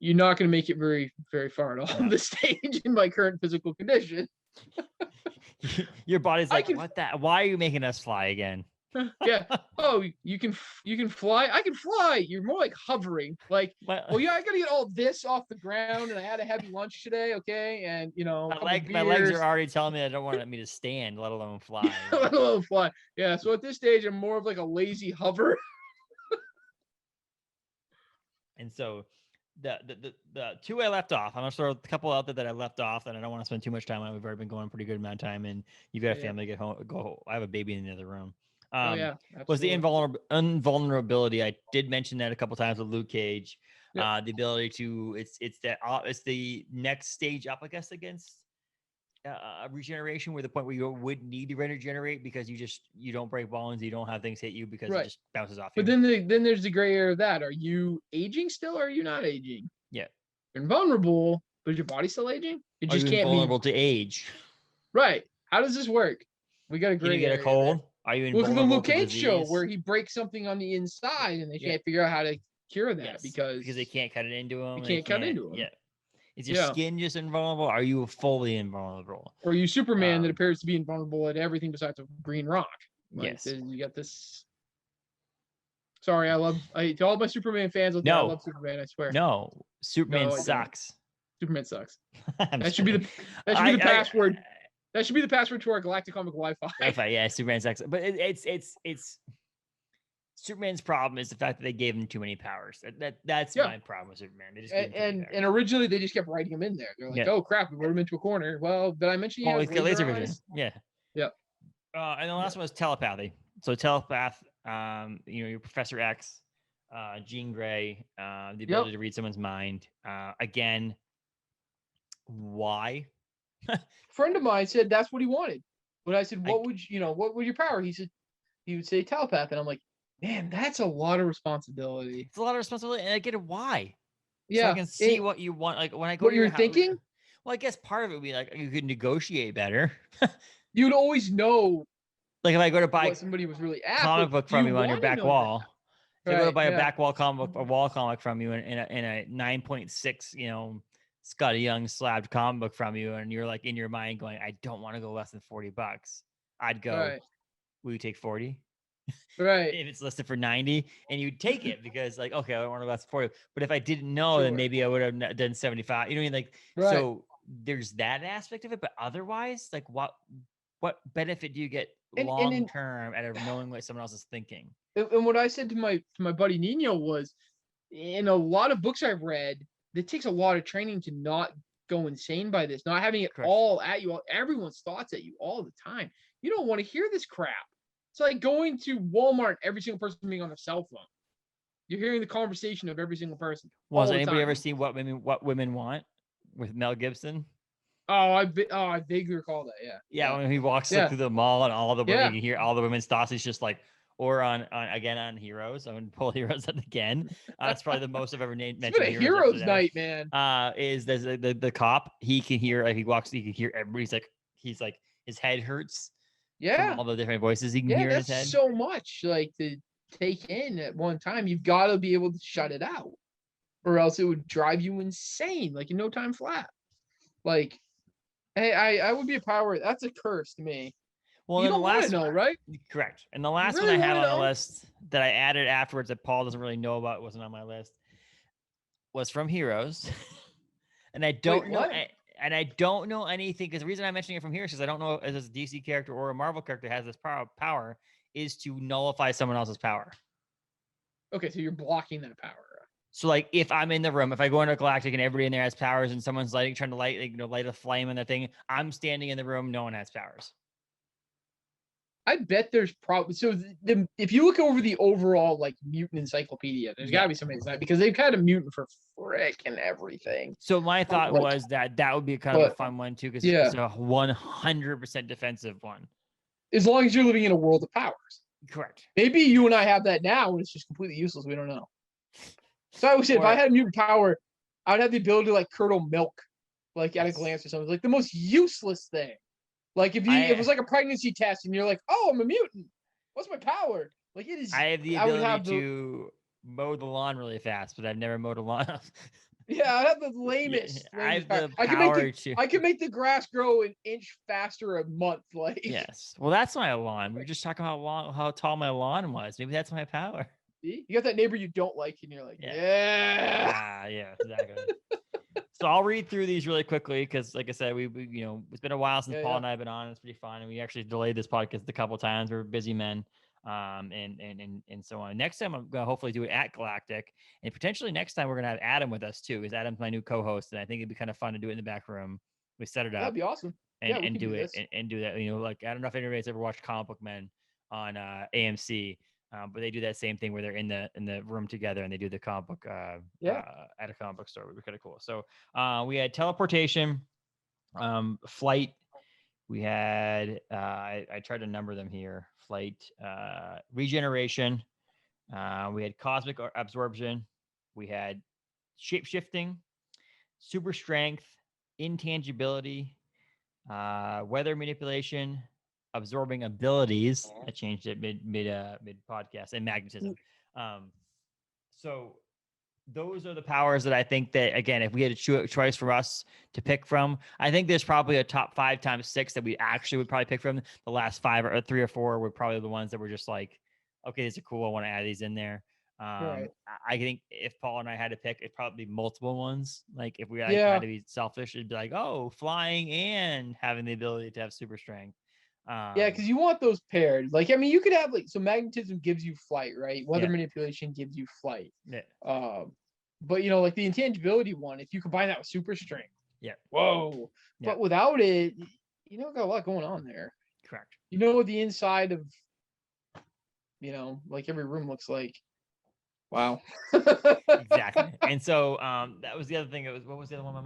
Speaker 2: you're not going to make it very, very far at all on the stage in my current physical condition.
Speaker 1: Your body's like, what that? Why are you making us fly again?
Speaker 2: Yeah. Oh, you can fly. I can fly. You're more like hovering. Like, I got to get all this off the ground, and I had a heavy lunch today. Okay, and
Speaker 1: my legs are already telling me they don't want me to stand, let alone fly.
Speaker 2: Let alone fly. Yeah. So at this stage, I'm more of like a lazy hover.
Speaker 1: And so the two I left off, I'm gonna throw a couple out there that I left off that I don't want to spend too much time on. We've already been going a pretty good amount of time, and you've got a family to get home. I have a baby in the other room. Was the invulnerability. I did mention that a couple times with Luke Cage. The ability to it's the next stage up, I guess, against regeneration, where the point where you would need to regenerate because you don't break bones, you don't have things hit you because it just bounces off.
Speaker 2: But then there's the gray area of that. Are you aging still, or are you not aging?
Speaker 1: Yeah,
Speaker 2: you're invulnerable, but is your body still aging? It just can't be
Speaker 1: vulnerable to age.
Speaker 2: Right. How does this work? We got a gray area.
Speaker 1: Can you get a cold? Are you
Speaker 2: look at the Luke Cage show where he breaks something on the inside and they can't figure out how to cure that because
Speaker 1: they can't cut it into him.
Speaker 2: They can't cut into him.
Speaker 1: Yeah. Is your
Speaker 2: Yeah.
Speaker 1: skin just invulnerable? Or are you fully invulnerable?
Speaker 2: Or you Superman that
Speaker 1: Um,
Speaker 2: appears to be invulnerable at everything besides a green rock. Like,
Speaker 1: Yes.
Speaker 2: you got this. Sorry, to all my Superman fans out there, I
Speaker 1: No.
Speaker 2: love Superman. I swear.
Speaker 1: No, Superman
Speaker 2: No, I don't.
Speaker 1: sucks.
Speaker 2: Superman sucks.
Speaker 1: I'm
Speaker 2: That
Speaker 1: just
Speaker 2: should be
Speaker 1: kidding.
Speaker 2: the password.
Speaker 1: I-
Speaker 2: That should be the password to our Galactic Comic Wi-Fi.
Speaker 1: Wi-Fi, yeah, Superman sucks. But it's Superman's problem is the fact that they gave him too many powers. That's
Speaker 2: Yeah.
Speaker 1: my problem with Superman. They just gave him too many
Speaker 2: And
Speaker 1: powers.
Speaker 2: originally they just kept writing him in there. They're like,
Speaker 1: Yeah.
Speaker 2: oh crap, we wrote him into a corner. Well, did I mention he
Speaker 1: Oh,
Speaker 2: has
Speaker 1: he's got laser vision.
Speaker 2: eyes?
Speaker 1: Yeah.
Speaker 2: Yep.
Speaker 1: And the last one was telepathy. So telepath, your Professor X, Jean Grey, the ability to read someone's mind. Again, why?
Speaker 2: Friend of mine said that's what he wanted. But I said,
Speaker 1: I-
Speaker 2: what would your power? He would say telepath. And I'm like, man, that's a lot of responsibility.
Speaker 1: It's a lot of responsibility, and I get it. Why?
Speaker 2: Yeah.
Speaker 1: So I can see what you want. Like when I go
Speaker 2: what
Speaker 1: to your
Speaker 2: you're thinking?
Speaker 1: Well, I guess part of it would be like you could negotiate better.
Speaker 2: You'd always know
Speaker 1: Like if I go to buy
Speaker 2: what somebody was really at.
Speaker 1: comic
Speaker 2: but
Speaker 1: book from
Speaker 2: do
Speaker 1: you on your
Speaker 2: wanna
Speaker 1: back
Speaker 2: know
Speaker 1: wall.
Speaker 2: that?
Speaker 1: If I go to
Speaker 2: Right,
Speaker 1: buy a
Speaker 2: yeah.
Speaker 1: back wall comic, a wall comic from you in a 9.6, Scotty Young slabbed comic book from you, and you're like in your mind going, I don't want to go less than $40. I'd go,
Speaker 2: Right.
Speaker 1: will you take 40?
Speaker 2: Right.
Speaker 1: If it's listed for 90, and you'd take it because like, okay, I don't want to go less than 40. But if I didn't know, then
Speaker 2: Sure.
Speaker 1: maybe I would have done 75. You know what I mean? Like,
Speaker 2: Right.
Speaker 1: so there's that aspect of it, but otherwise, like what benefit do you get
Speaker 2: And
Speaker 1: long term out of knowing what someone else is thinking?
Speaker 2: And what I said to my buddy Nino was, in a lot of books I've read, it takes a lot of training to not go insane by this, not having it
Speaker 1: Correct.
Speaker 2: all at you, everyone's thoughts at you all the time. You don't want to hear this crap. It's like going to Walmart, every single person being on their cell phone. You're hearing the conversation of every single person.
Speaker 1: Well, has
Speaker 2: all the
Speaker 1: anybody ever
Speaker 2: time.
Speaker 1: seen What Women Want with Mel Gibson?
Speaker 2: Oh, I vaguely recall that. Yeah.
Speaker 1: Yeah, when he walks
Speaker 2: Yeah.
Speaker 1: through the mall and all the women,
Speaker 2: Yeah.
Speaker 1: you can hear all the women's thoughts. He's just like, or on Heroes. I'm gonna pull Heroes up again. That's probably the most I've ever mentioned.
Speaker 2: It's been a Heroes night, man.
Speaker 1: Is there's the cop? He can hear he can hear everybody's he's like his head hurts.
Speaker 2: Yeah.
Speaker 1: From all the different voices he can hear in his head.
Speaker 2: That's so much like to take in at one time. You've got to be able to shut it out, or else it would drive you insane, like in no time flat. Like, hey, I would be a power. That's a curse to me.
Speaker 1: Well,
Speaker 2: you
Speaker 1: then
Speaker 2: don't
Speaker 1: the
Speaker 2: want
Speaker 1: last
Speaker 2: to know, right?
Speaker 1: Correct. And the last
Speaker 2: really
Speaker 1: one I have
Speaker 2: wanna
Speaker 1: on the
Speaker 2: know?
Speaker 1: list that I added afterwards that Paul doesn't really know about, wasn't on my list, was from Heroes. And I don't know.
Speaker 2: what?
Speaker 1: And I don't know anything, because the reason I'm mentioning it from here is because I don't know if this DC character or a Marvel character has this power is to nullify someone else's power.
Speaker 2: Okay, so you're blocking that power.
Speaker 1: So like if I'm in the room, if I go into Galactic and everybody in there has powers and someone's trying to light a flame in the thing, I'm standing in the room, no one has powers.
Speaker 2: I bet there's probably if you look over the overall like mutant encyclopedia, there's got to be somebody like that, because they've had a mutant for frickin' everything.
Speaker 1: So my thought was that would be kind of a fun one too, because it's a 100% defensive one.
Speaker 2: As long as you're living in a world of powers.
Speaker 1: Correct.
Speaker 2: Maybe you and I have that now, and it's just completely useless. We don't know. So I would say if I had a mutant power, I would have the ability to like curdle milk, like at a glance or something. It's like the most useless thing. Like if it was like a pregnancy test and you're like, oh, I'm a mutant. What's my power? Like it is.
Speaker 1: I have the ability to mow the lawn really fast, but I've never mowed a lawn.
Speaker 2: Yeah, I have the lamest.
Speaker 1: I have the
Speaker 2: I can make the grass grow an inch faster a month. Like
Speaker 1: yes. Well, that's my lawn. We were just talking about how tall my lawn was. Maybe that's my power.
Speaker 2: You got that neighbor you don't like, and you're like, yeah,
Speaker 1: exactly. So I'll read through these really quickly because, like I said, we it's been a while since Paul and I have been on. It's pretty fun, and we actually delayed this podcast a couple of times. We're busy men, and so on. Next time I'm gonna hopefully do it at Galactic, and potentially next time we're gonna have Adam with us too, because Adam's my new co-host, and I think it'd be kind of fun to do it in the back room. We set it up.
Speaker 2: That'd be awesome.
Speaker 1: And do it and do that. Like I don't know if anybody's ever watched Comic Book Men on AMC. But they do that same thing where they're in the room together and they do the comic book at a comic book store. It would be kind of cool. So we had teleportation, flight. We had I tried to number them here. Flight, regeneration. We had cosmic absorption. We had shape shifting, super strength, intangibility, weather manipulation, absorbing abilities. I changed it mid podcast, and magnetism. So those are the powers that I think that, again, if we had a choice for us to pick from, I think there's probably a top 5 times 6 that we actually would probably pick from. The last 5 or 3 or 4 were probably the ones that were just like, okay, these are cool. I want to add these in there.
Speaker 2: Right.
Speaker 1: I think if Paul and I had to pick, it'd probably be multiple ones. Like if we had
Speaker 2: Yeah.
Speaker 1: to be selfish, it'd be like, oh, flying and having the ability to have super strength.
Speaker 2: Yeah, because you want those paired. Like, I mean, you could have so magnetism gives you flight, right? Weather
Speaker 1: Yeah.
Speaker 2: manipulation gives you flight.
Speaker 1: Yeah.
Speaker 2: But like the intangibility one, if you combine that with super strength,
Speaker 1: Yeah.
Speaker 2: whoa.
Speaker 1: Yeah.
Speaker 2: But without it, got a lot going on there.
Speaker 1: Correct.
Speaker 2: What the inside of, like every room looks like. Wow.
Speaker 1: Exactly. And so that was the other thing. It was, what was the other one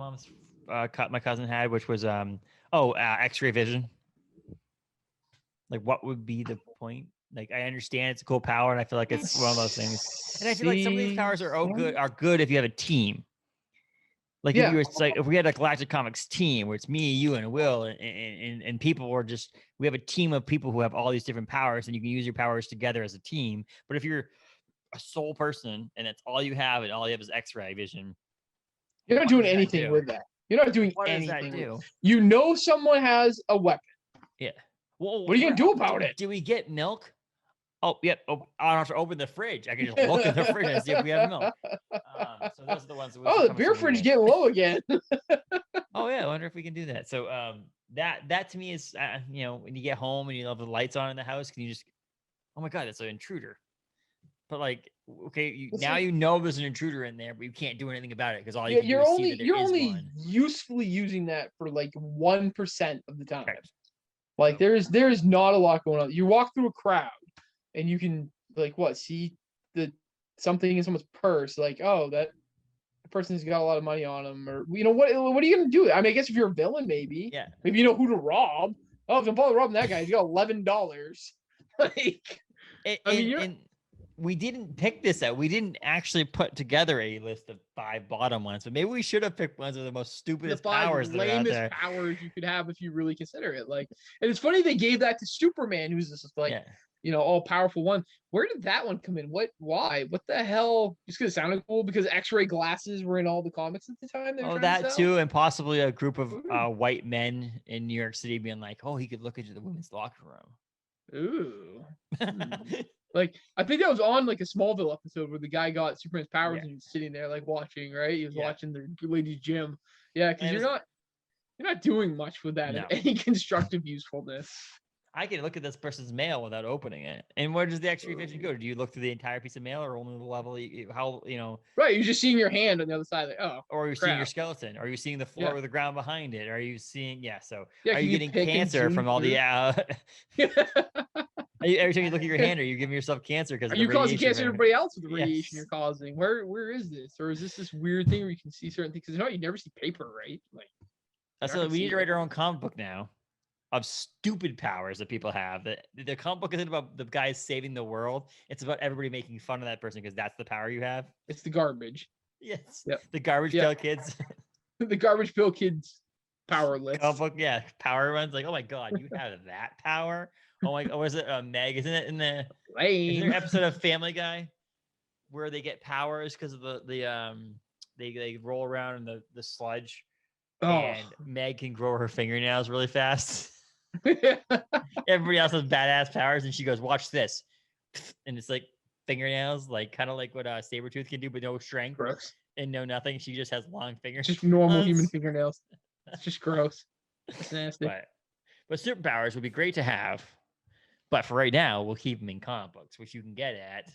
Speaker 1: my cousin had, which was X-ray vision. Like, what would be the point? Like, I understand it's a cool power, and I feel like it's one of those things. And I feel like some of these powers are good if you have a team. Like if we had a Galactic Comics team where it's me, you, and Will, and people are just, we have a team of people who have all these different powers, and you can use your powers together as a team. But if you're a sole person and that's all you have, and all you have is X-ray vision,
Speaker 2: you're not doing anything with that. You're not doing anything. Does that do? Someone has a weapon.
Speaker 1: Yeah. Well,
Speaker 2: what are you gonna do about it?
Speaker 1: Do we get milk? Oh, yep. I don't have to open the fridge. I can just look in the fridge and see if we have milk. So those are the ones.
Speaker 2: The beer fridge is getting low again.
Speaker 1: Oh yeah, I wonder if we can do that. So that to me is when you get home and you have the lights on in the house, can you just, oh my god, that's an intruder. But like, okay, now there's an intruder in there, but you can't do anything about it because all you can do is see that there is one.
Speaker 2: Usefully using that for like 1% of the time. Okay. Like there is not a lot going on. You walk through a crowd and you can see something in someone's purse, like, oh, that person's got a lot of money on them, or what are you gonna do? I mean, I guess if you're a villain, maybe you know who to rob. Oh, if I'm probably robbing that guy, he's got $11. Like,
Speaker 1: we didn't pick this out. We didn't actually put together a list of 5 bottom ones, but maybe we should have picked ones of the most stupidest powers that are out there.
Speaker 2: Powers you could have if you really consider it. Like, and it's funny they gave that to Superman, who's this all powerful one. Where did that one come in? Why? What the hell? Just because it sounded cool? Because X-ray glasses were in all the comics at the time?
Speaker 1: That too, and possibly a group of white men in New York City being like, oh, he could look into the women's locker room.
Speaker 2: Ooh. Like, I think that was on like a Smallville episode where the guy got Superman's powers and he was sitting there like watching, right? He was watching the ladies' gym. Yeah, because you're not doing much with that in any constructive usefulness.
Speaker 1: I can look at this person's mail without opening it. And where does the X-ray vision go? Do you look through the entire piece of mail, or only the level
Speaker 2: Right, you're just seeing your hand on the other side, like, oh.
Speaker 1: Or are you seeing your skeleton? Are you seeing the floor with the ground behind it? Are you seeing are you getting cancer from all the every time you look at your hand, are you giving yourself cancer because
Speaker 2: are you causing cancer to everybody else with the radiation you're causing? Where is this? Or is this weird thing where you can see certain things? Because you never see paper, right? Like,
Speaker 1: that's what we need to write our own comic book now of stupid powers that people have. That the comic book isn't about the guys saving the world. It's about everybody making fun of that person because that's the power you have.
Speaker 2: It's the garbage.
Speaker 1: Yes. Yep. The garbage pail kids.
Speaker 2: The garbage pail kids power list.
Speaker 1: Comic book, power ones. Like, oh my god, you have that power. Oh my, was it Meg? Isn't it in the episode of Family Guy where they get powers because of they roll around in the sludge, and Meg can grow her fingernails really fast. Everybody else has badass powers, and she goes, "Watch this," and it's like fingernails, like kind of like what Sabretooth can do, but no strength and no nothing. She just has long fingers,
Speaker 2: just normal human fingernails. It's just gross. It's nasty.
Speaker 1: But superpowers would be great to have. But for right now, we'll keep them in comic books, which you can get at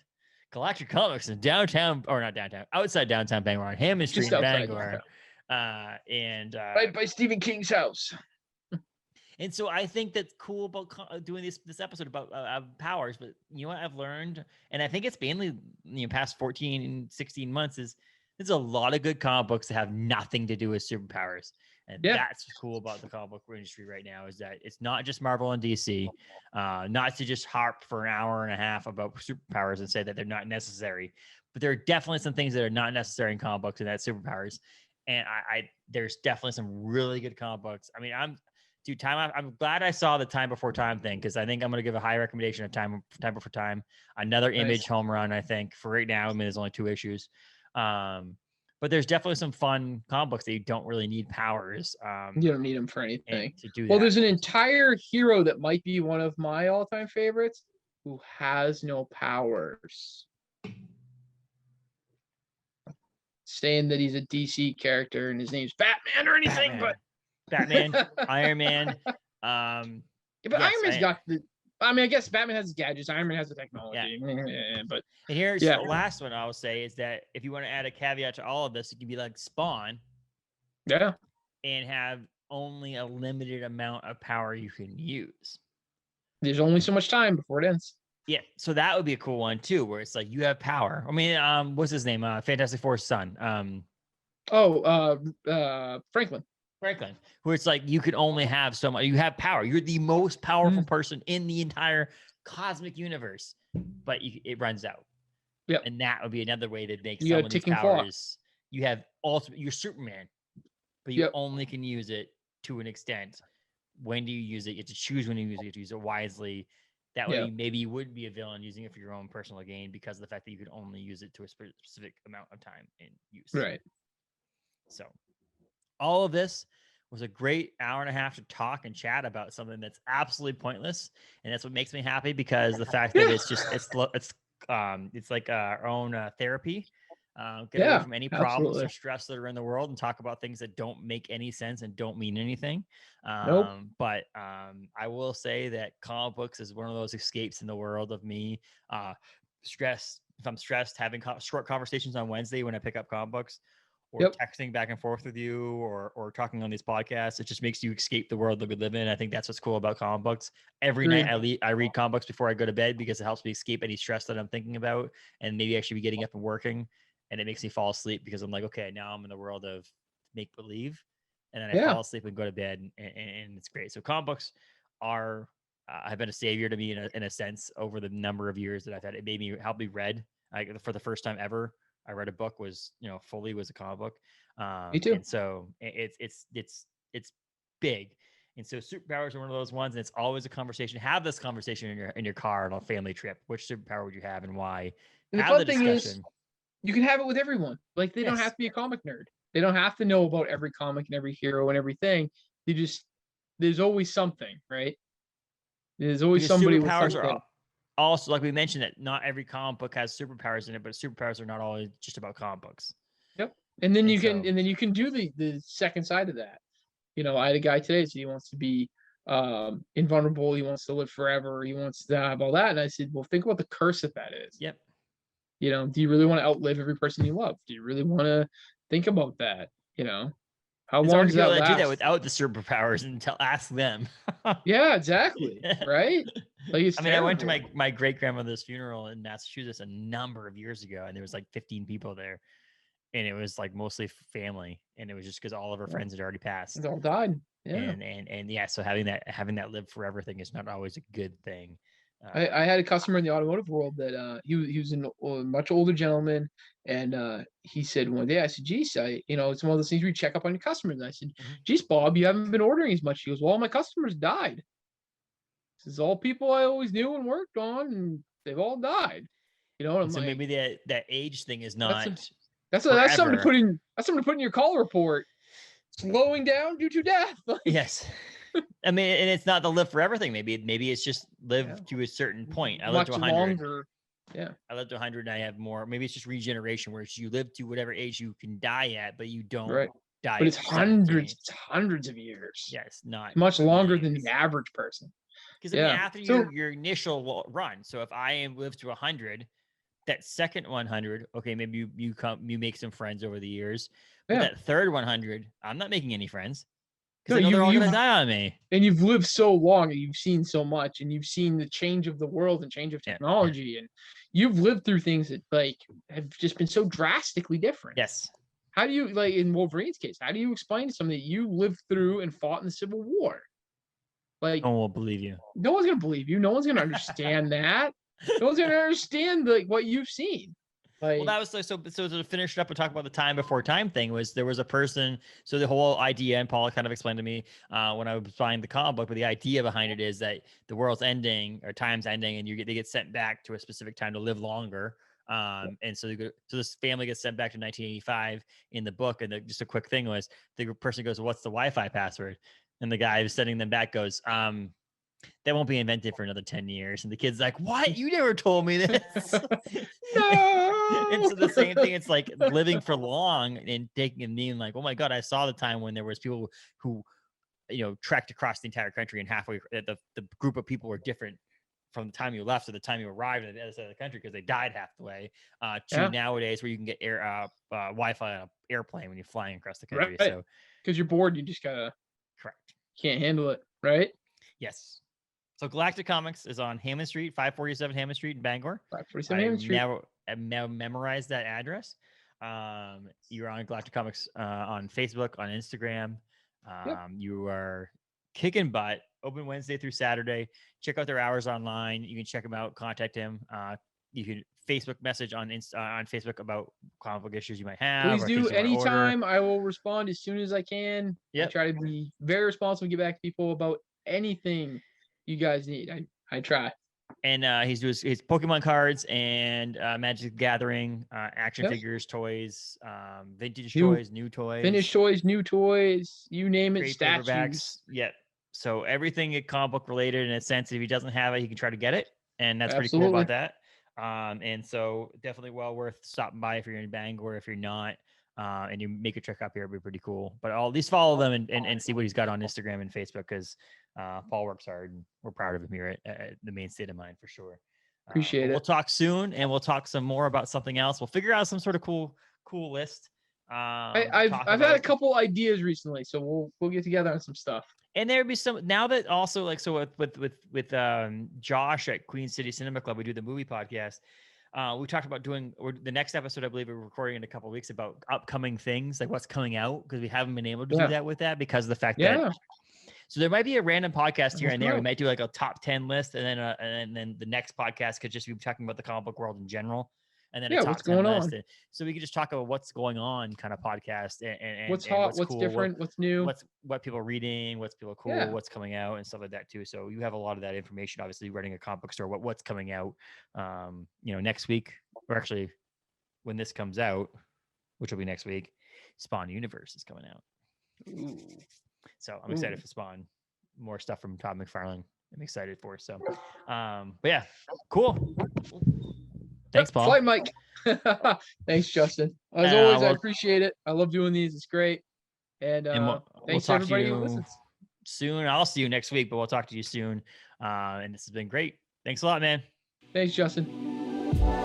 Speaker 1: Galactic Comics in outside downtown Bangor, on Hammond Street in Bangor. Right
Speaker 2: by Stephen King's house.
Speaker 1: And so I think that's cool about doing this episode about powers. But you know what I've learned, and I think it's mainly past 14 and 16 months, is there's a lot of good comic books that have nothing to do with superpowers. And that's what's cool about the comic book industry right now, is that it's not just Marvel and DC, not to just harp for an hour and a half about superpowers and say that they're not necessary, but there are definitely some things that are not necessary in comic books, and that's superpowers. And there's definitely some really good comic books. I mean, I'm glad I saw the Time Before Time thing, because I think I'm going to give a high recommendation of Time Before Time. Another Image home run, I think, for right now. I mean, there's only 2 issues. But there's definitely some fun comic books that you don't really need powers.
Speaker 2: You don't need them for anything.
Speaker 1: To do
Speaker 2: well,
Speaker 1: that.
Speaker 2: There's an entire hero that might be one of my all-time favorites who has no powers. Saying that he's a DC character and his name's Batman or anything, but
Speaker 1: Batman, Iron Man.
Speaker 2: Yeah, but
Speaker 1: yes,
Speaker 2: Iron Man's got the. I mean, I guess Batman has his gadgets. Iron Man has the technology. But
Speaker 1: and here's the last one I'll say is that if you want to add a caveat to all of this, it can be like Spawn.
Speaker 2: Yeah.
Speaker 1: And have only a limited amount of power you can use.
Speaker 2: There's only so much time before it ends.
Speaker 1: Yeah, so that would be a cool one too, where it's like you have power. I mean, what's his name? Fantastic Four's son.
Speaker 2: Franklin.
Speaker 1: Franklin, who it's like you can only have so much. You have power. You're the most powerful person in the entire cosmic universe, but it runs out.
Speaker 2: Yeah,
Speaker 1: and that would be another way to make
Speaker 2: some
Speaker 1: of these powers. You're Superman, but you only can use it to an extent. When do you use it? You have to choose when you use it. You have to use it wisely. That way, maybe you wouldn't be a villain using it for your own personal gain because of the fact that you could only use it to a specific amount of time in use.
Speaker 2: Right.
Speaker 1: So all of this was a great hour and a half to talk and chat about something that's absolutely pointless. And that's what makes me happy, because the fact that it's like our own therapy. Get away from any problems or stress that are in the world and talk about things that don't make any sense and don't mean anything. But I will say that comic books is one of those escapes in the world of me. Stress. If I'm stressed, having short conversations on Wednesday when I pick up comic books, or texting back and forth with you, or talking on these podcasts, it just makes you escape the world that we live in. I think that's what's cool about comic books. Every night I read comic books before I go to bed because it helps me escape any stress that I'm thinking about, and maybe I should be getting up and working. And it makes me fall asleep because I'm like, okay, now I'm in the world of make believe, and then I fall asleep and go to bed, and it's great. So comic books are have been a savior to me in a sense over the number of years that I've had. It made me help me read. For the first time ever, I read a book was fully was a comic book.
Speaker 2: Me too.
Speaker 1: And so it's big. And so superpowers are one of those ones, and it's always a conversation. Have this conversation in your car on a family trip. Which superpower would you have and why?
Speaker 2: And the fun thing is, you can have it with everyone. Like, they don't have to be a comic nerd. They don't have to know about every comic and every hero and everything. There's always something, right? There's always somebody with something.
Speaker 1: Also, like we mentioned, that not every comic book has superpowers in it, but superpowers are not always just about comic books.
Speaker 2: Yep. And then you can do the second side of that. I had a guy today said he wants to be invulnerable, he wants to live forever, he wants to have all that. And I said, well, think about the curse that is.
Speaker 1: Yep.
Speaker 2: Do you really want to outlive every person you love? Do you really want to think about that? How long does that last?
Speaker 1: Do that without the superpowers until ask them.
Speaker 2: Yeah, exactly. Right? Like,
Speaker 1: I went to my great grandmother's funeral in Massachusetts a number of years ago, and there was like 15 people there, and it was like mostly family, and it was just because all of her friends had already passed.
Speaker 2: They all died. Yeah.
Speaker 1: And yeah, so having that live forever thing is not always a good thing.
Speaker 2: I had a customer in the automotive world that he was a much older gentleman, and he said one day, I said, geez, it's one of those things where you check up on your customers. And I said, geez, Bob, you haven't been ordering as much. He goes, well, all my customers died. This is all people I always knew and worked on, and they've all died.
Speaker 1: And so maybe that age thing is not.
Speaker 2: That's something to put in. That's something to put in your call report. Slowing down due to death.
Speaker 1: Yes. I mean, and it's not the live forever thing. Maybe it's just live to a certain point. I live to 100.
Speaker 2: Longer. Yeah.
Speaker 1: I live to 100 and I have more. Maybe it's just regeneration, where you live to whatever age you can die at, but you don't die.
Speaker 2: But it's hundreds of years.
Speaker 1: Yes, not
Speaker 2: much longer than the average person.
Speaker 1: Because after your initial run, so if I live to 100, that second 100, okay, maybe you make some friends over the years. But that third 100, I'm not making any friends. Because they're all gonna die on me.
Speaker 2: And you've lived so long, and you've seen so much, and you've seen the change of the world and change of technology, and you've lived through things that have just been so drastically different.
Speaker 1: Yes.
Speaker 2: How do you, in Wolverine's case, how do you explain to somebody that you lived through and fought in the Civil War?
Speaker 1: No one will believe you.
Speaker 2: No one's gonna believe you. No one's gonna understand that. No one's gonna understand what you've seen.
Speaker 1: Well, that was so to finish it up and talk about the time before time thing, there was a person. So the whole idea, and Paul kind of explained to me when I was buying the comic book, but the idea behind it is that the world's ending or time's ending, and they get sent back to a specific time to live longer. And so so this family gets sent back to 1985 in the book. And just a quick thing was the person goes, "What's the Wi-Fi password?" And the guy who's sending them back goes, "That won't be invented for another 10 years." And the kid's like, "What? You never told me this."
Speaker 2: No.
Speaker 1: And so the same thing, it's like living for long and taking a knee and like, oh my God, I saw the time when there was people who, trekked across the entire country, and halfway the group of people were different from the time you left to the time you arrived at the other side of the country because they died half the way, to nowadays where you can get Wi-Fi on an airplane when you're flying across the country.
Speaker 2: Right.
Speaker 1: So
Speaker 2: because you're bored, you just gotta
Speaker 1: correct.
Speaker 2: Can't handle it, right?
Speaker 1: Yes. So Galactic Comics is on Hammond Street, 547 Hammond Street in Bangor.
Speaker 2: 547 Hammond Street.
Speaker 1: I've now memorized that address. You're on Galactic Comics on Facebook, on Instagram. You are kicking butt. Open Wednesday through Saturday. Check out their hours online. You can check them out. Contact him. You can Facebook message on Facebook about comic book issues you might have.
Speaker 2: Please do anytime. I will respond as soon as I can.
Speaker 1: Yep.
Speaker 2: I try to be very responsive and get back to people about anything you guys need. I try.
Speaker 1: And he's doing his Pokemon cards and Magic the Gathering, action figures, toys, vintage toys, new toys,
Speaker 2: finished toys, new toys, you name it,
Speaker 1: great
Speaker 2: statues.
Speaker 1: paperbacks. Yep. So everything comic book related, in a sense, if he doesn't have it, he can try to get it, and that's pretty cool about that. And so definitely well worth stopping by if you're in Bangor. If you're not, and you make a trek up here, it'd be pretty cool. But I'll at least follow them and see what he's got on Instagram and Facebook, because Paul works hard, and we're proud of him here at the Maine State of Mind for sure.
Speaker 2: Appreciate it.
Speaker 1: We'll talk soon, and we'll talk some more about something else. We'll figure out some sort of cool list.
Speaker 2: I've had a couple ideas recently, so we'll get together on some stuff.
Speaker 1: And there would be some now that also, like, so with Josh at Queen City Cinema Club, we do the movie podcast. We talked about doing the next episode. I believe we're recording in a couple of weeks about upcoming things, like what's coming out, because we haven't been able to do that with that because of the fact that. So there might be a random podcast here and there. We might do like a top 10 list, and then the next podcast could just be talking about the comic book world in general. And then a top
Speaker 2: what's
Speaker 1: 10
Speaker 2: going
Speaker 1: list.
Speaker 2: on?
Speaker 1: So we could just talk about what's going on, kind of podcast, and
Speaker 2: what's hot, what's cool, different, what's new,
Speaker 1: what people are reading, what's people cool, what's coming out, and stuff like that too. So you have a lot of that information. Obviously, running a comic book store, what's coming out, next week, or actually when this comes out, which will be next week, Spawn Universe is coming out.
Speaker 2: Ooh.
Speaker 1: So I'm excited for Spawn. More stuff from Todd McFarlane. I'm excited for. So, but yeah, cool. Thanks, Paul.
Speaker 2: Flight Mike. Thanks, Justin. As always, I appreciate it. I love doing these. It's great. And thanks to everybody who listens.
Speaker 1: Soon. I'll see you next week, but we'll talk to you soon. And this has been great. Thanks a lot, man.
Speaker 2: Thanks, Justin.